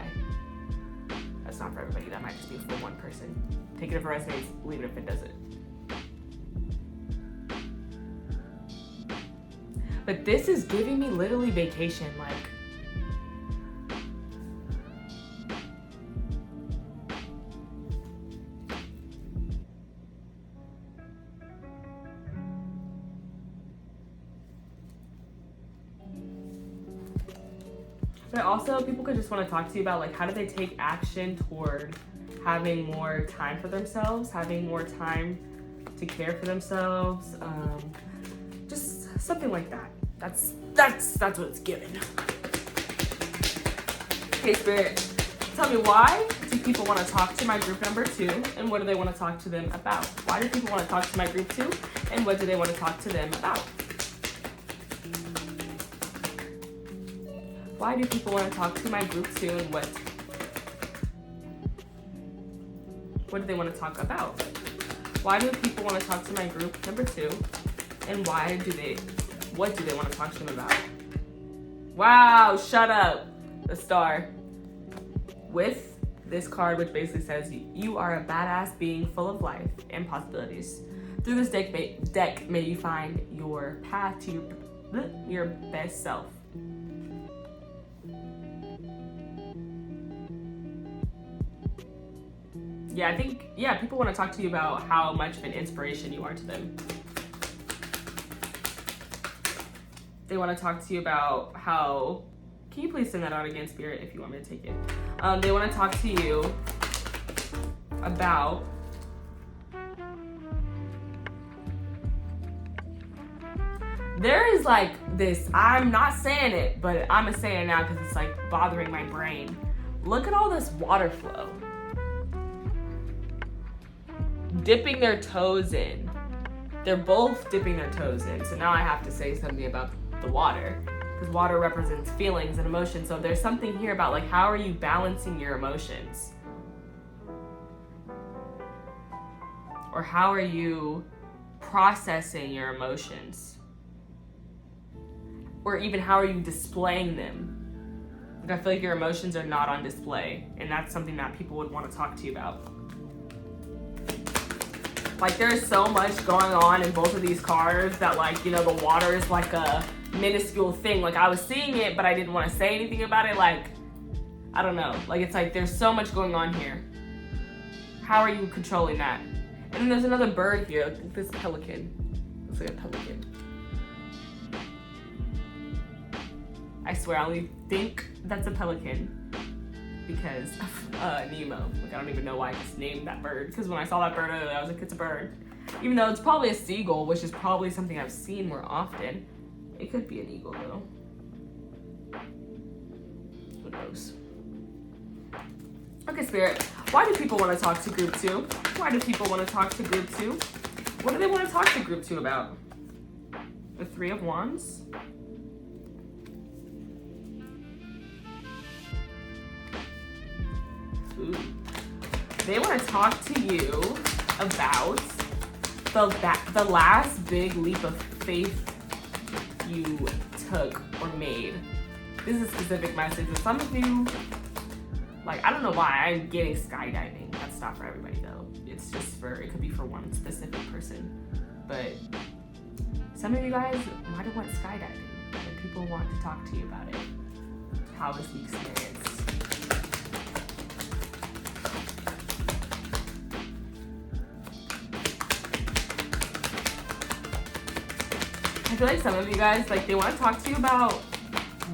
That's not for everybody. That might just be for one person. Take it if it resonates. Leave it if it doesn't. But this is giving me literally vacation, like. But also, people could just want to talk to you about like how do they take action toward having more time for themselves, having more time to care for themselves, just something like that. That's what it's given. Okay, Spirit, tell me, why do people want to talk to my group number 2, and what do they want to talk to them about? Why do people want to talk to my group 2, and what do they want to talk to them about? Why do people want to talk to my group 2, and what do they want to talk about? Why do people want to talk to my group number 2, and what do they want to talk to them about? Wow, shut up, the star. With this card, which basically says you are a badass being full of life and possibilities. Through this deck, may you find your path to your best self. Yeah, I think, people want to talk to you about how much of an inspiration you are to them. They want to talk to you about how, can you please send that out again, Spirit, if you want me to take it? They want to talk to you about there is like this, I'm not saying it, but I'm gonna say it now because it's like bothering my brain. Look at all this water flow. Dipping their toes in. They're both dipping their toes in. So now I have to say something about the water, because water represents feelings and emotions. So there's something here about like, how are you balancing your emotions? Or how are you processing your emotions? Or even how are you displaying them? Like I feel like your emotions are not on display, and that's something that people would want to talk to you about. Like there's so much going on in both of these cards that like, the water is like a minuscule thing. Like I was seeing it, but I didn't want to say anything about it. Like, I don't know. Like it's like there's so much going on here. How are you controlling that? And then there's another bird here, like this pelican. Looks like a pelican. I swear, I only think that's a pelican. because of Nemo. Like, I don't even know why I just named that bird, because when I saw that bird earlier, I was like, it's a bird. Even though it's probably a seagull, which is probably something I've seen more often. It could be an eagle, though. Who knows? Okay, Spirit. Why do people want to talk to group 2? Why do people want to talk to group 2? What do they want to talk to group 2 about? The 3 of Wands? Ooh. They want to talk to you about the last big leap of faith you took or made. This is a specific message. And some of you, like, I don't know why I'm getting skydiving. That's not for everybody though. It's just it could be for one specific person. But some of you guys might have went skydiving and people want to talk to you about it. How was the experience? I feel like some of you guys, like, they want to talk to you about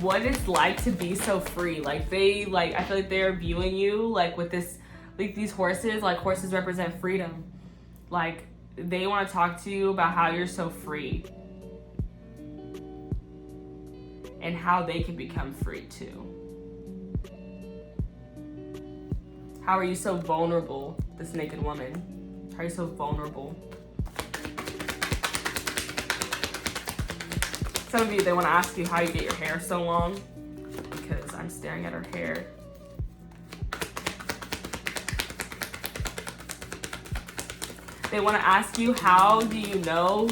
what it's like to be so free. Like, I feel like they're viewing you, like, with this, like, these horses, like, horses represent freedom. Like, they want to talk to you about how you're so free. And how they can become free, too. How are you so vulnerable, this naked woman? How are you so vulnerable? Some of you, they want to ask you how you get your hair so long, because I'm staring at her hair. They want to ask you, how do you know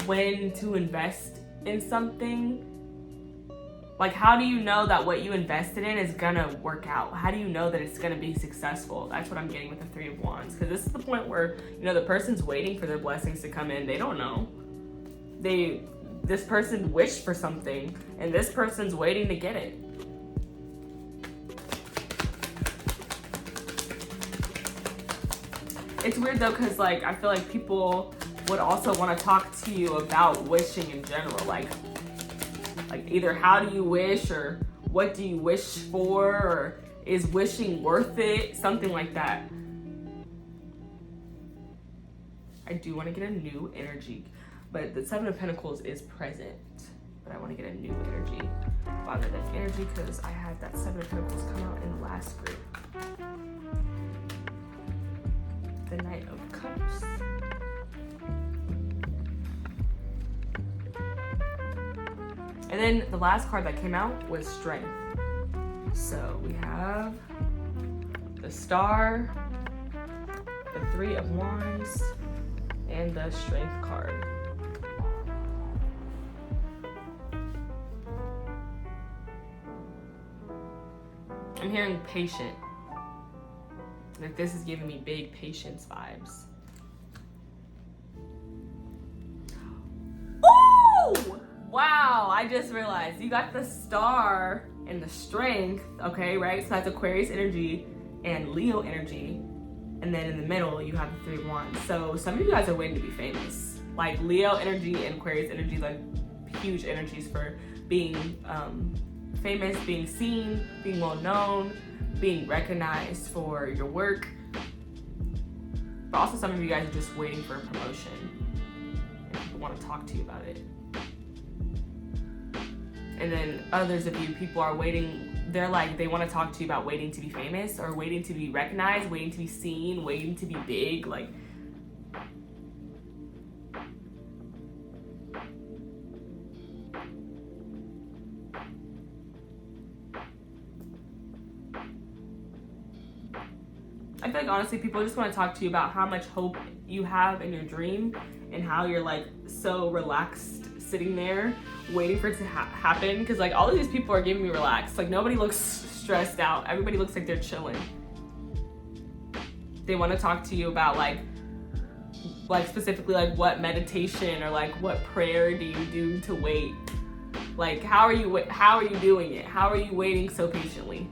when to invest in something? Like, how do you know that what you invested in is gonna work out? How do you know that it's gonna be successful? That's what I'm getting with the 3 of Wands, because this is the point where, you know, the person's waiting for their blessings to come in. They don't know. This person wished for something, and this person's waiting to get it. It's weird though, because, like, I feel like people would also want to talk to you about wishing in general. Like either how do you wish, or what do you wish for, or is wishing worth it? Something like that. I do want to get a new energy. But the 7 of Pentacles is present. But I want to get a new energy rather than energy, because I had that 7 of Pentacles come out in the last group. The Knight of Cups. And then the last card that came out was Strength. So we have the Star, the 3 of Wands, and the Strength card. I'm hearing patient. Like, this is giving me big patience vibes. Ooh! Wow, I just realized you got the Star and the Strength, okay, right? So that's Aquarius energy and Leo energy. And then in the middle, you have the 3 of Wands. So some of you guys are waiting to be famous. Like, Leo energy and Aquarius energy, like, huge energies for being famous, being seen, being well known, being recognized for your work. But also some of you guys are just waiting for a promotion and people want to talk to you about it. And then others of you, people are waiting, they're like, they want to talk to you about waiting to be famous, or waiting to be recognized, waiting to be seen, waiting to be big. Like, I feel like honestly people just want to talk to you about how much hope you have in your dream, and how you're like so relaxed sitting there waiting for it to happen. Because like all of these people are giving me relaxed. Like nobody looks stressed out. Everybody looks like they're chilling. They want to talk to you about like specifically like what meditation or like what prayer do you do to wait? Like how are you doing it? How are you waiting so patiently?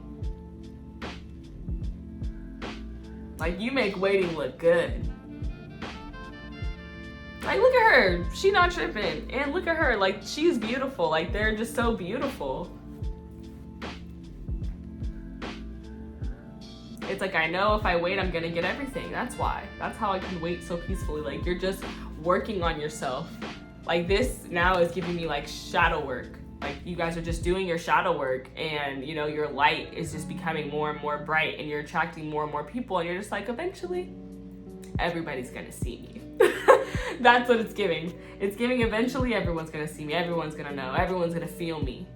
Like you make waiting look good. Like look at her, she not tripping. And look at her, like she's beautiful. Like they're just so beautiful. like, I know if I wait, I'm gonna get everything. That's why. That's how I can wait so peacefully. Like, you're just working on yourself. Like, this now is giving me like shadow work. Like, you guys are just doing your shadow work, and you know, your light is just becoming more and more bright, and you're attracting more and more people, and you're just like, eventually everybody's gonna see me. That's what it's giving. It's giving eventually everyone's gonna see me, everyone's gonna know, everyone's gonna feel me.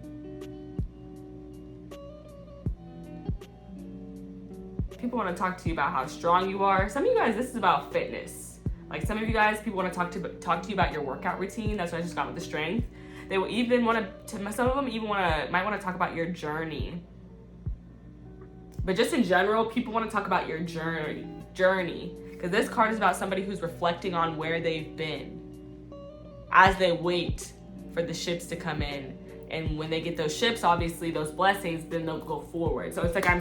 People want to talk to you about how strong you are. Some of you guys, this is about fitness. Like, some of you guys, people want to talk to you about your workout routine. That's what I just got with the strength. They will even want to, some of them even might want to talk about your journey. But just in general, people want to talk about your journey. Because this card is about somebody who's reflecting on where they've been as they wait for the ships to come in. And when they get those ships, obviously those blessings, then they'll go forward. So it's like I'm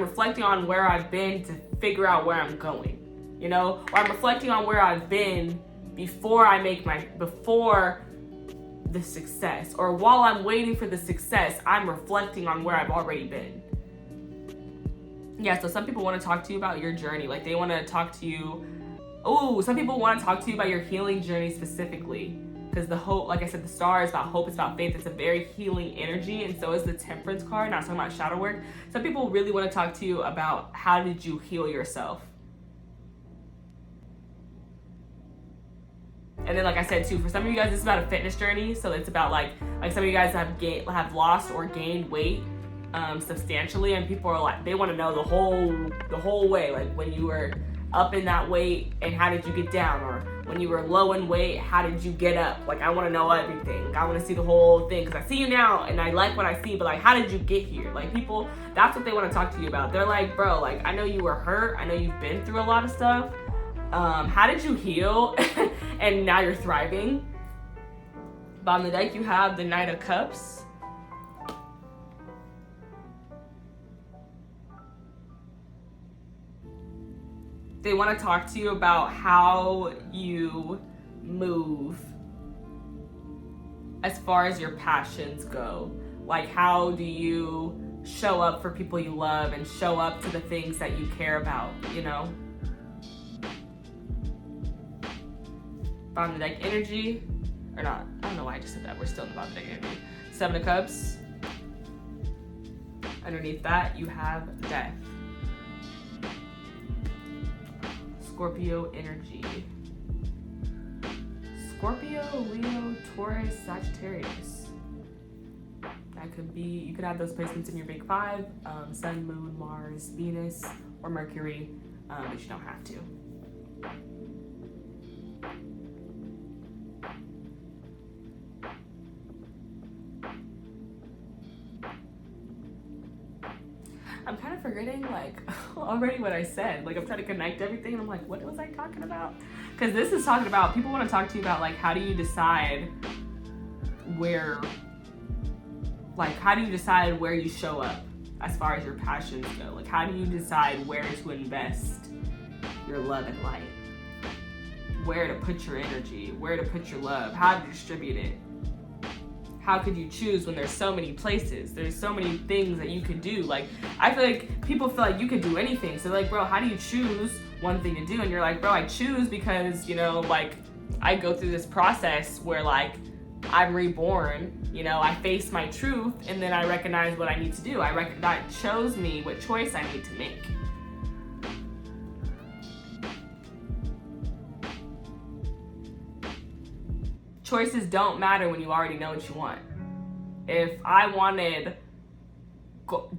reflecting on where I've been to figure out where I'm going, you know? Or I'm reflecting on where I've been before the success. Or while I'm waiting for the success, I'm reflecting on where I've already been. Yeah, so some people want to talk to you about your journey. Like, they want to talk to you. Oh, some people want to talk to you about your healing journey specifically. Because the hope, like I said, the star is about hope, it's about faith. It's a very healing energy, and so is the Temperance card. Not talking about shadow work. Some people really want to talk to you about how did you heal yourself. And then, like I said too, for some of you guys, this is about a fitness journey. So it's about like some of you guys have lost or gained weight substantially, and people are like, they want to know the whole way, like when you were up in that weight and how did you get down, or when you were low in weight, how did you get up? Like, I want to know everything. I want to see the whole thing, because I see you now and I like what I see, but like, how did you get here? Like, people, that's what they want to talk to you about. They're like, bro, like, I know you were hurt, I know you've been through a lot of stuff. How did you heal? And now you're thriving. Bottom of the deck, you have the Knight of Cups. They want to talk to you about how you move as far as your passions go. Like, how do you show up for people you love and show up to the things that you care about, you know? Bottom of the deck energy, or not, I don't know why I just said that. We're still in the bottom of the deck energy. Seven of Cups. Underneath that, you have Death. Scorpio energy. Scorpio, Leo, Taurus, Sagittarius. That could be, you could have those placements in your big five, Sun, Moon, Mars, Venus, or Mercury, but you don't have to. I'm kind of forgetting, like, already what I said. Like, I'm trying to connect everything, and I'm like, what was I talking about? Because this is talking about, people want to talk to you about, like, how do you decide where you show up as far as your passions go? Like, how do you decide where to invest your love and light? Where to put your energy? Where to put your love? How to distribute it? How could you choose when there's so many places? There's so many things that you could do. Like, I feel like people feel like you could do anything. So like, bro, how do you choose one thing to do? And you're like, bro, I choose because, you know, like, I go through this process where, like, I'm reborn, you know, I face my truth, and then I recognize what I need to do. That shows me what choice I need to make. Choices don't matter when you already know what you want. If I wanted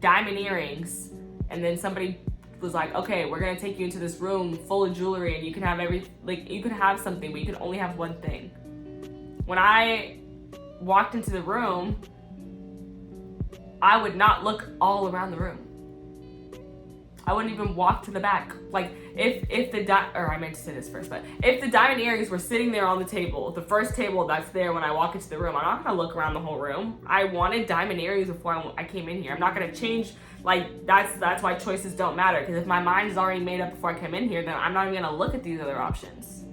diamond earrings, and then somebody was like, okay, we're gonna take you into this room full of jewelry, and you can have you can have something, but you can only have one thing. When I walked into the room, I would not look all around the room. I wouldn't even walk to the back. Like, if the diamond earrings were sitting there on the table, the first table that's there when I walk into the room, I'm not gonna look around the whole room. I wanted diamond earrings before I came in here. I'm not gonna change. Like, that's why choices don't matter. Because if my mind is already made up before I come in here, then I'm not even gonna look at these other options.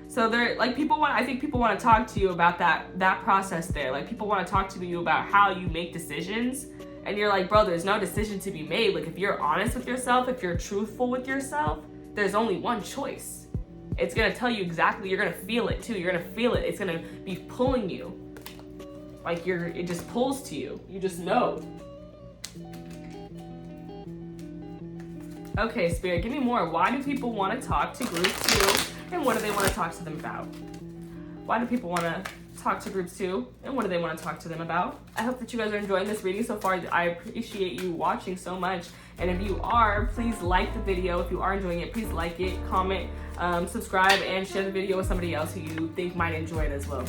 So I think people want to talk to you about that process there. Like, people want to talk to you about how you make decisions And you're like, bro, there's no decision to be made. Like, if you're honest with yourself, if you're truthful with yourself, there's only one choice. It's gonna tell you exactly, you're gonna feel it too. You're gonna feel it. It's gonna be pulling you. Like it just pulls to you. You just know. Okay, Spirit, give me more. Why do people want to talk to group 2? And what do they want to talk to them about? Why do people want to talk to group 2? And what do they want to talk to them about? I hope that you guys are enjoying this reading so far. I appreciate you watching so much. And if you are, please like the video. If you are enjoying it, please like it, comment, subscribe, and share the video with somebody else who you think might enjoy it as well.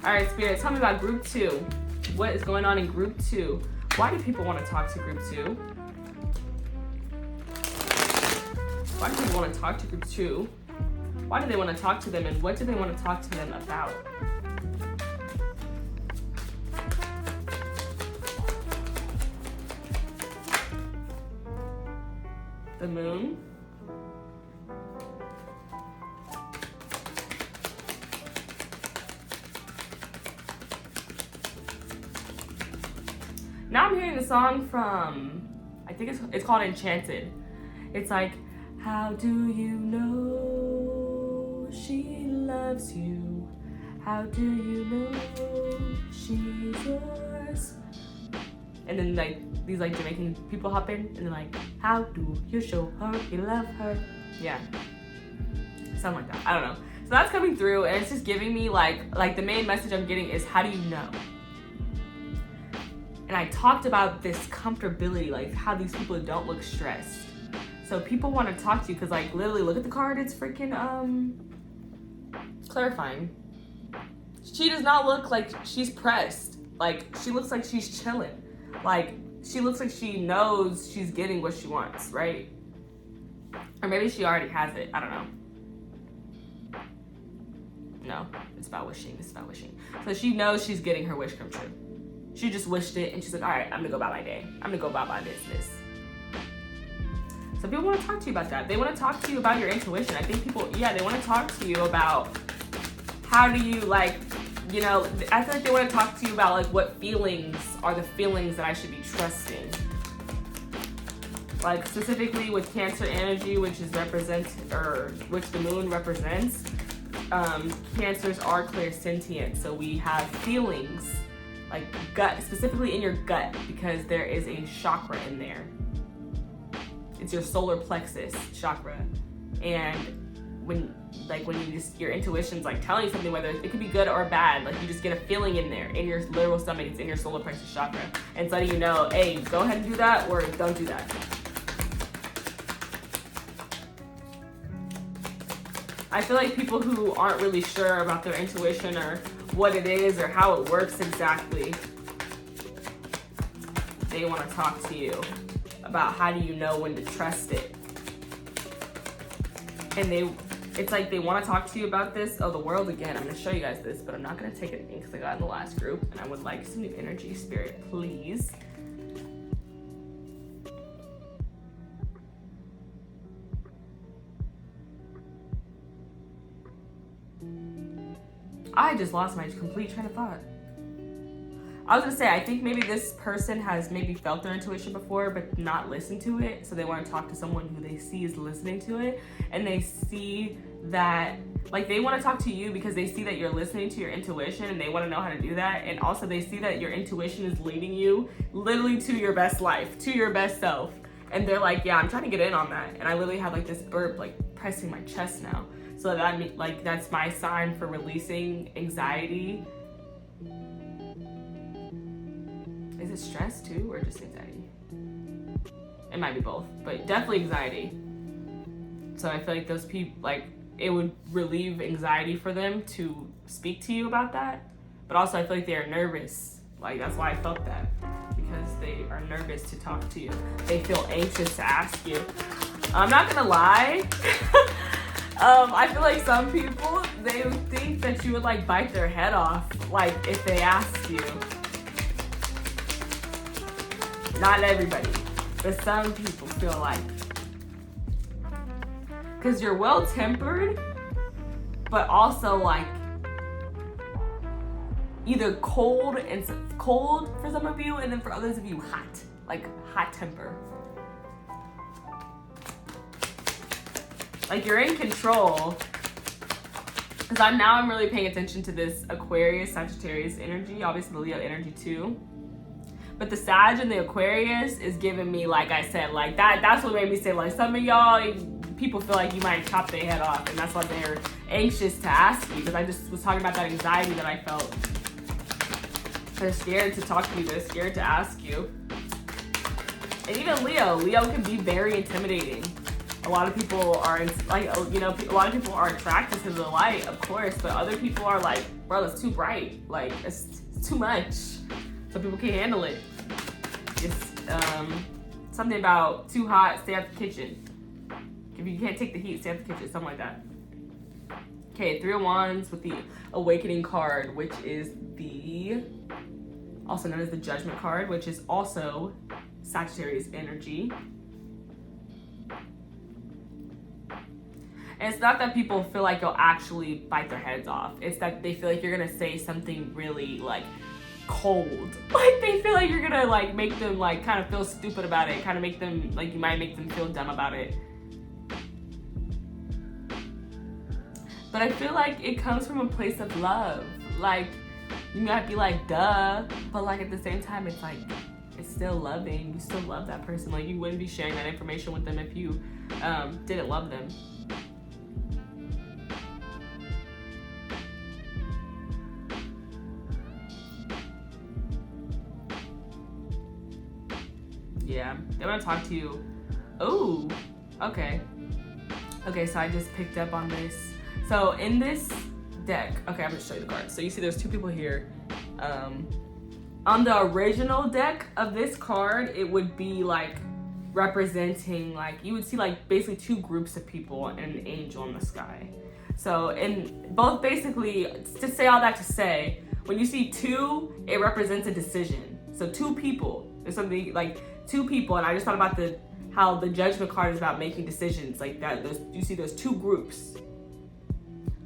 All right, Spirit, tell me about group 2. What is going on in group 2? Why do people want to talk to group 2? Why do people want to talk to group 2? Why do they want to talk to them, and what do they want to talk to them about? The Moon. Now I'm hearing the song from, I think it's called Enchanted. It's like, how do you know she loves you? How do you know she's yours? And then like these like Jamaican people hop in and they're like, how do you show her you love her? Yeah, something like that. I don't know. So that's coming through, and it's just giving me like the main message I'm getting is, how do you know? And I talked about this comfortability, like how these people don't look stressed. So people want to talk to you because, like, literally, look at the card. It's freaking clarifying. She does not look like she's pressed. Like, she looks like she's chilling. Like, she looks like she knows she's getting what she wants, right? Or maybe she already has it. I don't know. No, it's about wishing. It's about wishing. So she knows she's getting her wish come true. She just wished it, and she's like, all right, I'm going to go about my day. I'm going to go about my business. So people want to talk to you about that. They want to talk to you about your intuition. I think people, yeah, they want to talk to you about how do you, like, you know, I feel like they want to talk to you about, like, what feelings are the feelings that I should be trusting. Like, specifically with Cancer energy, which is which the Moon represents, Cancers are clairsentient. So we have feelings, like gut, specifically in your gut, because there is a chakra in there. It's your solar plexus chakra. And when you just, your intuition's like telling you something, whether it could be good or bad, like you just get a feeling in there, in your literal stomach, it's in your solar plexus chakra. And it's letting you know, hey, go ahead and do that, or don't do that. I feel like people who aren't really sure about their intuition or what it is or how it works exactly, they want to talk to you about how do you know when to trust it. And it's like they want to talk to you about this. Oh, the world again. I'm going to show you guys this, but I'm not going to take it in because I got in the last group, and I would like some new energy, Spirit, please. I just lost my complete train of thought. I was gonna say, I think maybe this person has maybe felt their intuition before, but not listened to it. So they want to talk to someone who they see is listening to it. And they see that, like, they want to talk to you because they see that you're listening to your intuition, and they want to know how to do that. And also they see that your intuition is leading you literally to your best life, to your best self. And they're like, yeah, I'm trying to get in on that. And I literally have like this burp, like pressing my chest now. So that, like, that's my sign for releasing anxiety. Is it stress too, or just anxiety? It might be both, but definitely anxiety. So I feel like those people, like, it would relieve anxiety for them to speak to you about that. But also I feel like they're nervous. Like, that's why I felt that, because they are nervous to talk to you. They feel anxious to ask you. I'm not gonna lie. I feel like some people, they would think that you would like bite their head off, like, if they asked you. Not everybody, but some people feel like, because you're well-tempered, but also like, either cold for some of you, and then for others of you hot, like hot temper. Like you're in control. Because I'm really paying attention to this Aquarius, Sagittarius energy, obviously the Leo energy too. But the Sag and the Aquarius is giving me, like I said, like that's what made me say, like, some of y'all, people feel like you might chop their head off, and that's why they're anxious to ask you, because I just was talking about that anxiety that I felt. They're scared to talk to you, they're scared to ask you. And even Leo can be very intimidating. A lot of people are, a lot of people are attracted to the light, of course, but other people are like, bro, it's too bright, like, it's too much. Some people can't handle it. It's something about too hot, stay out the kitchen. If you can't take the heat, stay out the kitchen, something like that. Okay, 3 of Wands with the Awakening card, which is also known as the Judgment card, which is also Sagittarius energy. And it's not that people feel like you'll actually bite their heads off. It's that they feel like you're gonna say something really like cold. Like they feel like you're gonna like make them like kind of feel stupid about it. Kind of make them like, you might make them feel dumb about it. But I feel like it comes from a place of love. Like you might be like, duh, but like at the same time, it's like, it's still loving. You still love that person. Like you wouldn't be sharing that information with them if you didn't love them. Yeah, they want to talk to you. Oh, okay. Okay, so I just picked up on this. So in this deck, okay, I'm gonna show you the cards. So you see there's 2 people here. On the original deck of this card, it would be like representing, like, you would see like basically 2 groups of people and an angel in the sky. So in both, basically, to say all that to say, when you see 2, it represents a decision. So 2 people, there's something like 2 people, and I just thought about how the Judgment card is about making decisions like that. You see there's 2 groups.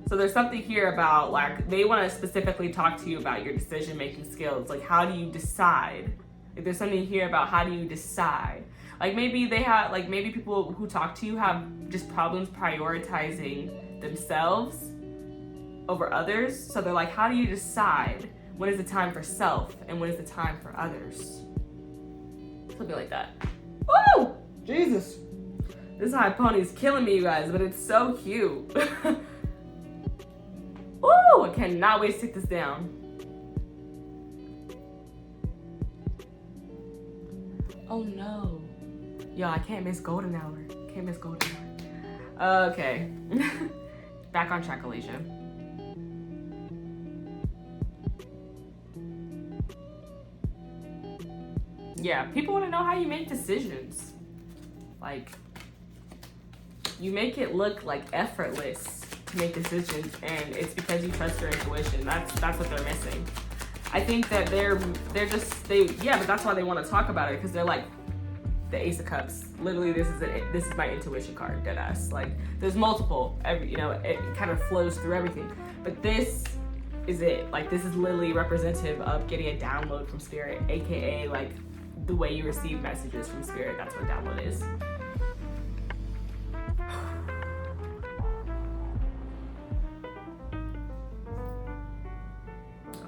So there's something here about like they want to specifically talk to you about your decision-making skills. Like how do you decide? Like there's something here about how do you decide? Like maybe maybe people who talk to you have just problems prioritizing themselves over others. So they're like, how do you decide when is the time for self and when is the time for others? Something like that. Woo! Jesus. This high pony is killing me, you guys, but it's so cute. Ooh, I cannot wait to take this down. Oh no. Yo, I can't miss golden hour. Can't miss golden hour. Okay. Back on track, Alicia. Yeah, people want to know how you make decisions. Like, you make it look like effortless to make decisions, and it's because you trust your intuition. That's what they're missing. I think that but that's why they want to talk about it, because they're like, the Ace of Cups. Literally, this is my intuition card, deadass. Like, there's multiple. It kind of flows through everything, but this is it. Like, this is literally representative of getting a download from spirit, aka like the way you receive messages from spirit. That's what download is.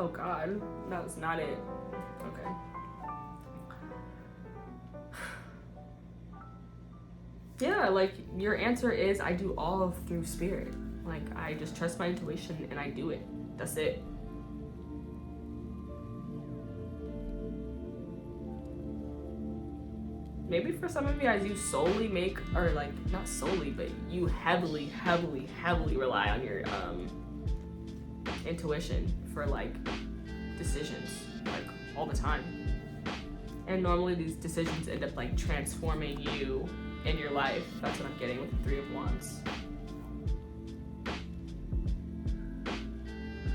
Oh God, that was not it. Okay. Yeah, like your answer is I do all through spirit. Like I just trust my intuition and I do it. That's it. Maybe for some of you guys, you solely make, or like not solely, but you heavily, heavily, heavily rely on your intuition for like decisions, like all the time. And normally these decisions end up like transforming you in your life. That's what I'm getting with the 3 of Wands.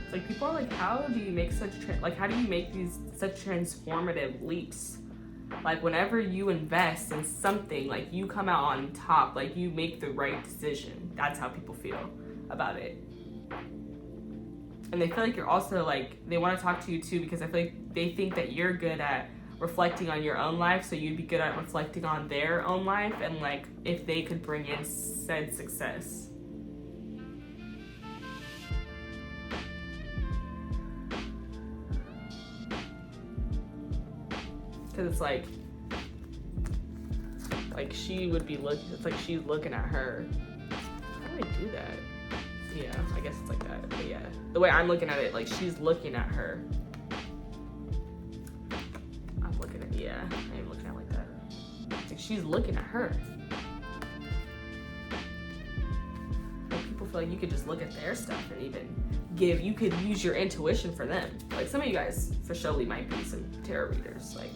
It's like people are like, how do you make how do you make these such transformative leaps? Like whenever you invest in something, like you come out on top, like you make the right decision. That's how people feel about it. And they feel like you're also like, they want to talk to you too because I feel like they think that you're good at reflecting on your own life, so you'd be good at reflecting on their own life and like if they could bring in said success. Because it's like she would be looking, it's like she's looking at her. How do I do that? Yeah, I guess it's like that. But yeah, the way I'm looking at it, like she's looking at her. I'm looking at, yeah, I am looking at it like that. It's like she's looking at her. Like people feel like you could just look at their stuff and even give, you could use your intuition for them. Like some of you guys for surely might be some tarot readers. Like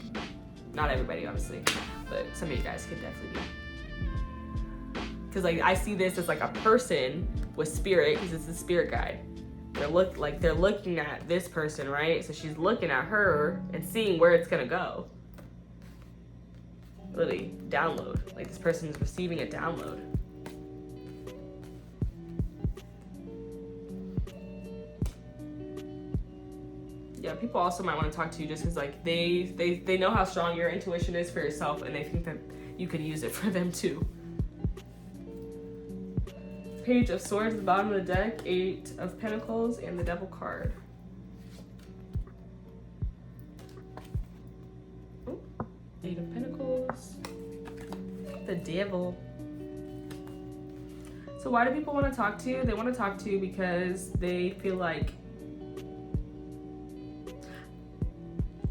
not everybody obviously, but some of you guys could definitely be. Because like I see this as like a person with spirit, because it's the spirit guide. They're looking at this person, right? So she's looking at her and seeing where it's gonna go. Literally download. Like this person is receiving a download. Yeah, people also might want to talk to you just because like they know how strong your intuition is for yourself, and they think that you can use it for them too. Page of Swords at the bottom of the deck, 8 of Pentacles, and the Devil card. Ooh, 8 of Pentacles, the Devil. So why do people want to talk to you? They want to talk to you because they feel like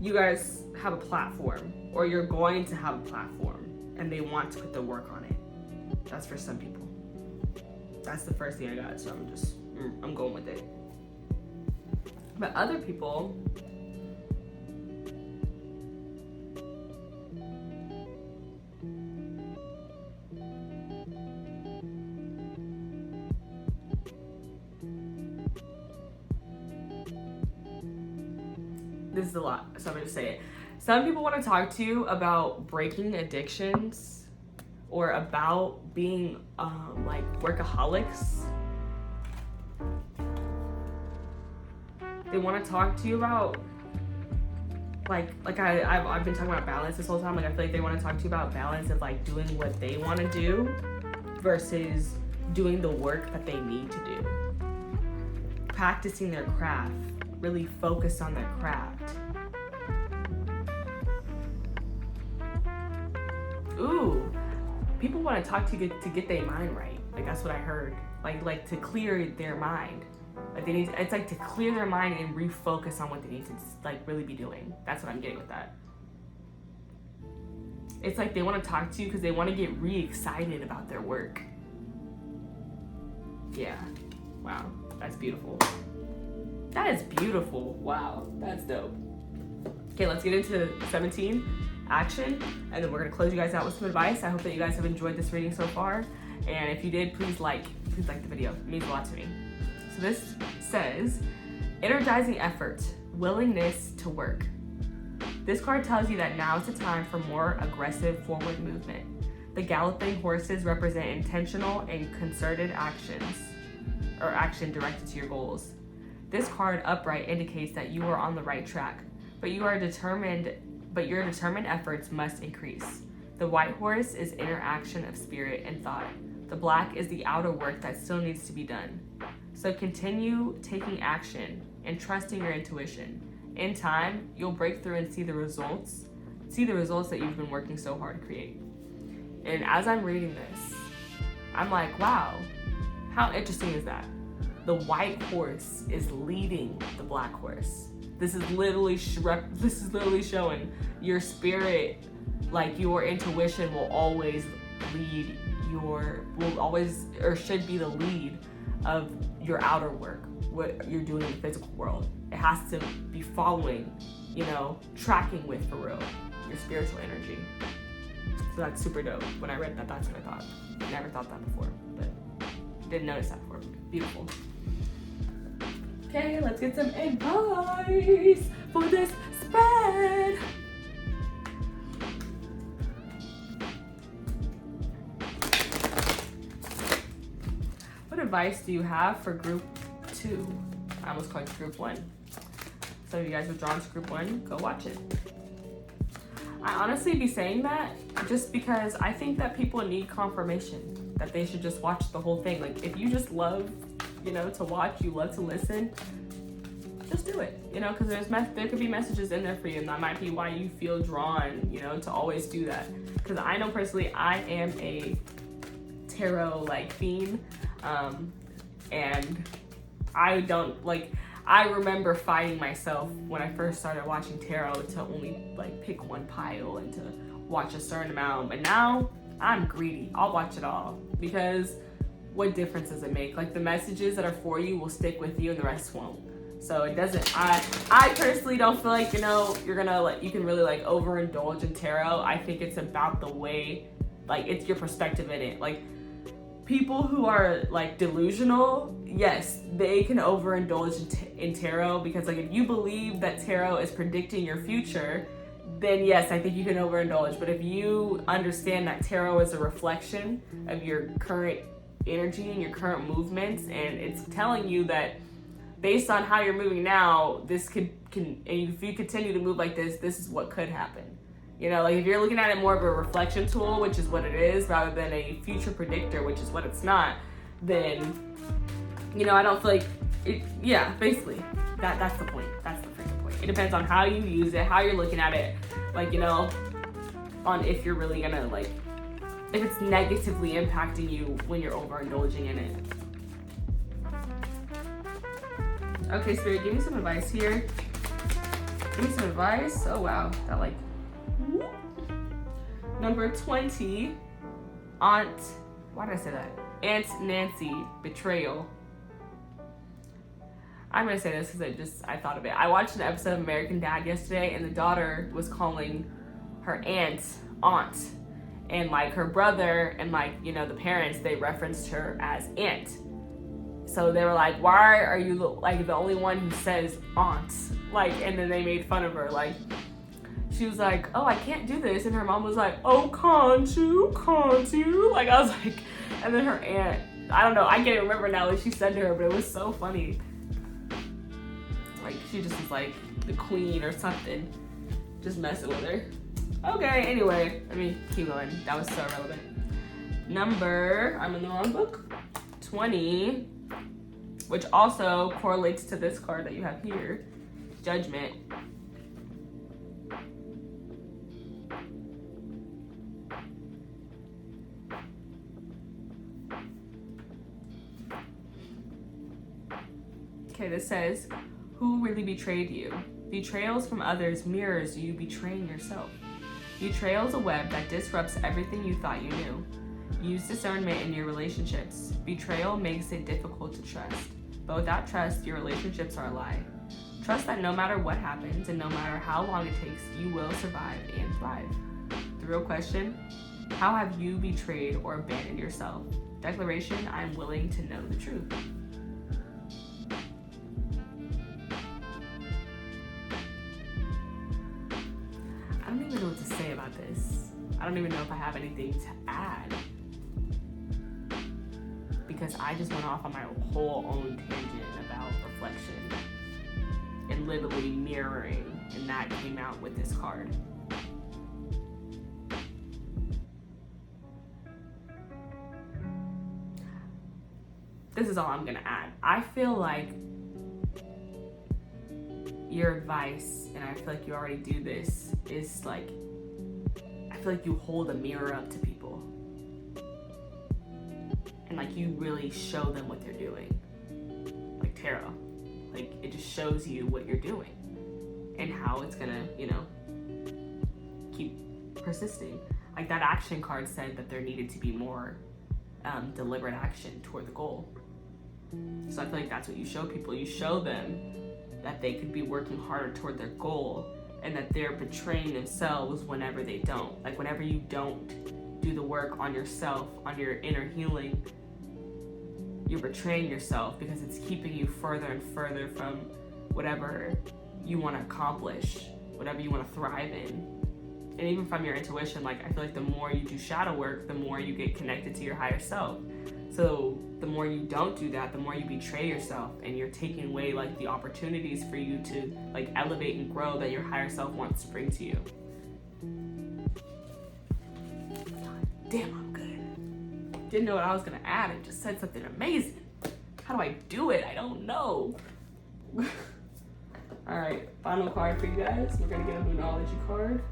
you guys have a platform, or you're going to have a platform, and they want to put the work on it. That's for some people. That's the first thing I got, so I'm going with it. But other people, this is a lot, so I'm gonna just say it. Some people want to talk to you about breaking addictions, or about being like workaholics. They want to talk to you about like I've been talking about balance this whole time. Like I feel like they want to talk to you about balance of like doing what they want to do versus doing the work that they need to do. Practicing their craft, really focus on their craft. Ooh. People want to talk to you to get their mind right. Like that's what I heard. Like to clear their mind. Like they need. It's like to clear their mind and refocus on what they need to like really be doing. That's what I'm getting with that. It's like they want to talk to you because they want to get re-excited about their work. Yeah. Wow. That's beautiful. That is beautiful. Wow. That's dope. Okay, let's get into 17. Action, and then we're gonna close you guys out with some advice. I hope that you guys have enjoyed this reading so far, and if you did, please like the video. It means a lot to me. So this says, energizing effort, willingness to work. This card tells you that now is the time for more aggressive forward movement. The galloping horses represent intentional and concerted actions, or action directed to your goals. This card upright indicates that you are on the right track, but your determined efforts must increase. The white horse is interaction of spirit and thought. The black is the outer work that still needs to be done. So continue taking action and trusting your intuition. In time, you'll break through and see the results that you've been working so hard to create. And as I'm reading this, I'm like, wow, how interesting is that? The white horse is leading the black horse. This is literally showing your spirit, like your intuition will always lead should be the lead of your outer work, what you're doing in the physical world. It has to be following, tracking with, for real, your spiritual energy. So that's super dope. When I read that, that's what I thought. I never thought that before, but didn't notice that before. Beautiful. Okay, let's get some advice for this spread. What advice do you have for group 2? I almost called it group 1. So if you guys were drawn to group 1, go watch it. I honestly be saying that just because I think that people need confirmation that they should just watch the whole thing. Like, if you just love, to watch, you love to listen, just do it, because there could be messages in there for you, and that might be why you feel drawn, to always do that. Because I know personally, I am a tarot fiend, and I remember fighting myself when I first started watching tarot to only pick one pile and to watch a certain amount. But now I'm greedy. I'll watch it all, because what difference does it make? The messages that are for you will stick with you and the rest won't. So it doesn't, I personally don't feel like, you're gonna you can really overindulge in tarot. I think it's about the way, it's your perspective in it. People who are delusional, yes, they can overindulge in tarot, because if you believe that tarot is predicting your future, then yes, I think you can overindulge. But if you understand that tarot is a reflection of your current energy and your current movements, and it's telling you that based on how you're moving now, this and if you continue to move like this is what could happen. If you're looking at it more of a reflection tool, which is what it is, rather than a future predictor, which is what it's not, then, I don't feel like it, basically, that's the point. That's the freaking point. It depends on how you use it, how you're looking at it, on if you're really gonna, if it's negatively impacting you when you're overindulging in it. Okay, Spirit, give me some advice here. Give me some advice. Oh, wow. That, Number 20, why did I say that? Aunt Nancy, betrayal. I'm gonna say this because I thought of it. I watched an episode of American Dad yesterday, and the daughter was calling her aunt. And her brother and the parents, they referenced her as aunt. So they were like, why are you the only one who says aunt? And then they made fun of her. She was like, oh, I can't do this. And her mom was like, oh, can't you? I was like, and then her aunt, I don't know, I can't remember now what she said to her, but it was so funny. She just was the queen or something, just messing with her. Okay, anyway, let me keep going. That was so relevant. I'm in the wrong book. 20, which also correlates to this card that you have here, Judgment. Okay, this says, who really betrayed you? Betrayals from others mirrors you betraying yourself. Betrayal is a web that disrupts everything you thought you knew. Use discernment in your relationships. Betrayal makes it difficult to trust, but without trust, your relationships are a lie. Trust that no matter what happens and no matter how long it takes, you will survive and thrive. The real question, how have you betrayed or abandoned yourself? Declaration, I am willing to know the truth. I don't even know what to say about this. I don't even know if I have anything to add, because I just went off on my whole own tangent about reflection and literally mirroring, and that came out with this card. This is all I'm gonna add. I feel like your advice, and I feel like you already do this, is I feel like you hold a mirror up to people and you really show them what they're doing. Tarot, it just shows you what you're doing and how it's gonna, keep persisting. That action card said that there needed to be more deliberate action toward the goal. So I feel like that's what you show people. You show them that they could be working harder toward their goal, and that they're betraying themselves whenever they don't. Whenever you don't do the work on yourself, on your inner healing, you're betraying yourself, because it's keeping you further and further from whatever you want to accomplish, whatever you want to thrive in. And even from your intuition, I feel like the more you do shadow work, the more you get connected to your higher self. So The more you don't do that, the more you betray yourself, and you're taking away like the opportunities for you to like elevate and grow that your higher self wants to bring to you. Damn, I'm good. Didn't know what I was gonna add and just said something amazing. How do I do it? I don't know. All right, final card for you guys. We're gonna get a Moonology card.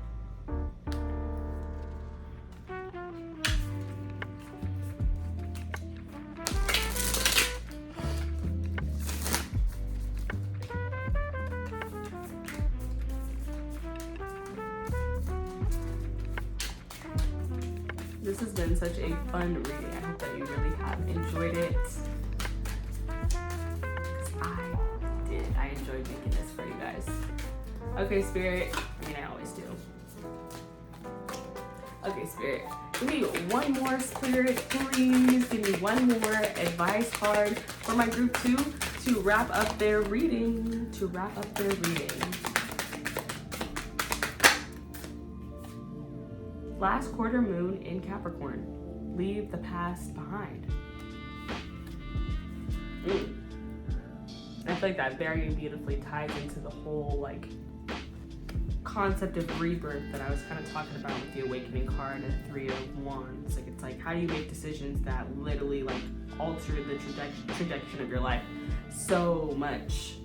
This has been such a fun reading. I hope that you really have enjoyed it. I enjoyed making this for you guys. Okay, Spirit. I mean, I always do. Okay, Spirit. Give me one more, Spirit, please. Give me one more advice card for my group 2 to wrap up their reading. Last quarter moon in Capricorn. Leave the past behind. I feel like that very beautifully ties into the whole like concept of rebirth that I was kind of talking about with the Awakening card and the 3 of Wands. Like, it's like, how do you make decisions that literally like alter the trajectory of your life so much?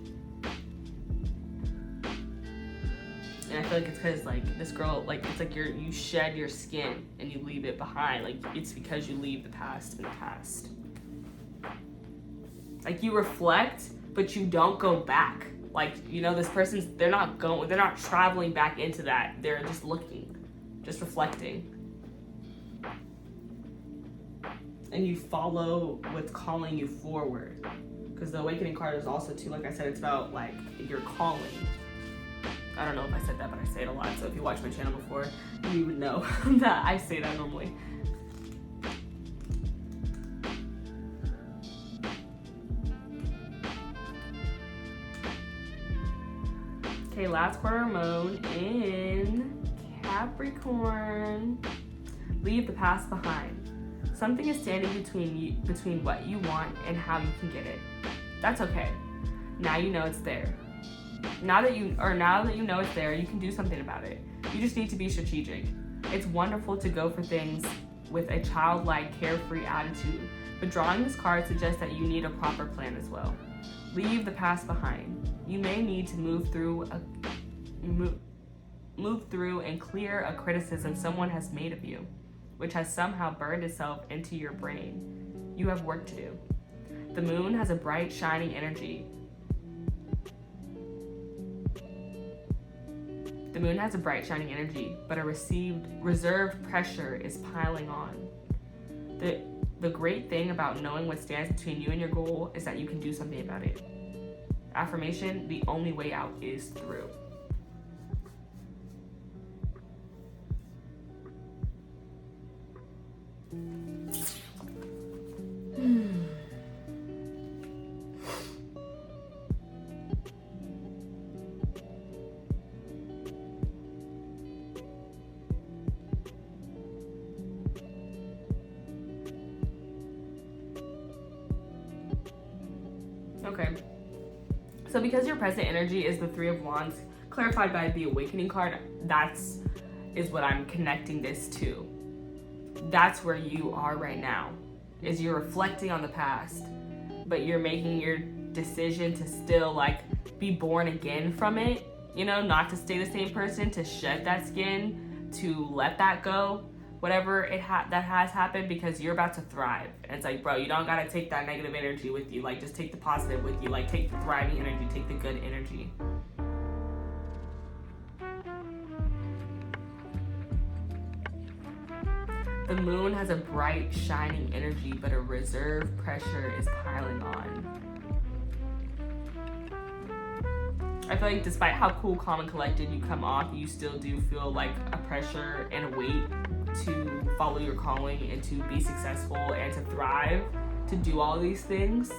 And I feel like it's because like this girl, like it's like you shed your skin and you leave it behind. Like, it's because you leave the past in the past. Like, you reflect, but you don't go back. Like, you know, this person's, they're not traveling back into that. They're just looking, just reflecting. And you follow what's calling you forward. Because the Awakening card is also too, like I said, it's about like your calling. I don't know if I said that, but I say it a lot. So if you watch my channel before, you would know that I say that normally. Okay, last quarter moon in Capricorn. Leave the past behind. Something is standing between what you want and how you can get it. That's okay. Now you know it's there. Now that you know it's there, you can do something about it. You just need to be strategic. It's wonderful to go for things with a childlike, carefree attitude, but drawing this card suggests that you need a proper plan as well. Leave the past behind. You may need to move through and clear a criticism someone has made of you, which has somehow burned itself into your brain. You have work to do. The moon has a bright, shining energy. But a reserved pressure is piling on. The great thing about knowing what stands between you and your goal is that you can do something about it. Affirmation: the only way out is through. Okay. So because your present energy is the 3 of Wands, clarified by the Awakening card, is what I'm connecting this to. That's where you are right now, is you're reflecting on the past, but you're making your decision to still like be born again from it, you know, not to stay the same person, to shed that skin, to let that go, whatever that has happened, because you're about to thrive. And it's like, bro, you don't gotta take that negative energy with you. Like, just take the positive with you. Like, take the thriving energy, take the good energy. The moon has a bright, shining energy, but a reserved pressure is piling on. I feel like despite how cool, calm, and collected you come off, you still do feel like a pressure and a weight to follow your calling and to be successful and to thrive, to do all these things.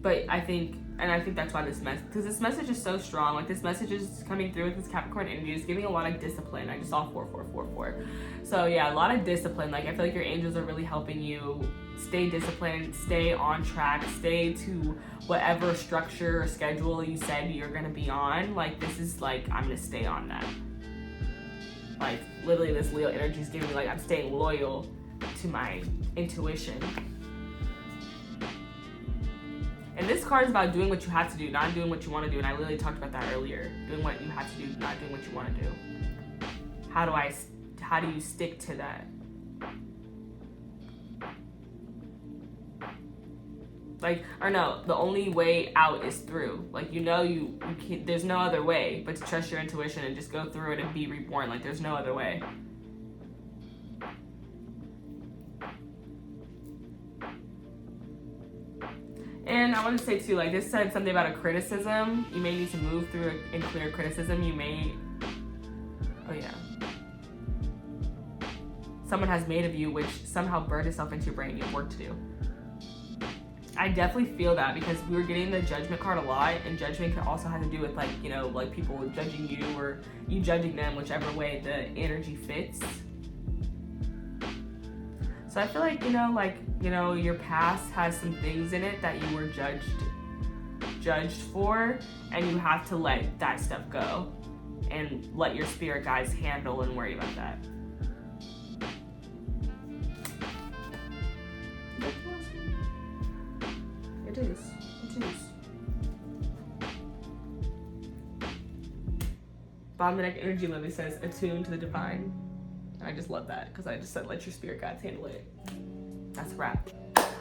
But I think And I think that's why because this message is so strong. Like, this message is coming through with this Capricorn energy. It's giving a lot of discipline. I just saw 4444. So yeah, a lot of discipline. Like, I feel like your angels are really helping you stay disciplined, stay on track, stay to whatever structure or schedule you said you're gonna be on. Like, this is like, I'm gonna stay on that. Like, literally this Leo energy is giving me like, I'm staying loyal to my intuition. And this card is about doing what you have to do, not doing what you want to do. And I literally talked about that earlier. Doing what you have to do, not doing what you want to do. How do you stick to that? Like, or no, the only way out is through. Like, you can't, there's no other way but to trust your intuition and just go through it and be reborn. Like, there's no other way. And I want to say too, like, this said something about a criticism. You may need to move through and clear criticism. Oh yeah. Someone has made of you, which somehow burned itself into your brain. You have work to do. I definitely feel that, because we were getting the judgment card a lot, and judgment can also have to do with, like, you know, like people judging you or you judging them, whichever way the energy fits. So I feel like, your past has some things in it that you were judged for, and you have to let that stuff go and let your spirit guides handle and worry about that. It is. Bottom of the neck energy literally says attune to the divine. I just love that, because I just said let your spirit guides handle it. That's a wrap.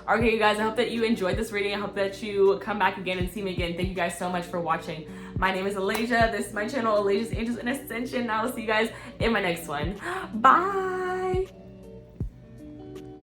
Okay, you guys, I hope that you enjoyed this reading. I hope that you come back again and see me again. Thank you guys so much for watching. My name is Aleijalewis. This is my channel, Aleijalewis Angels and Ascension. I will see you guys in my next one. Bye.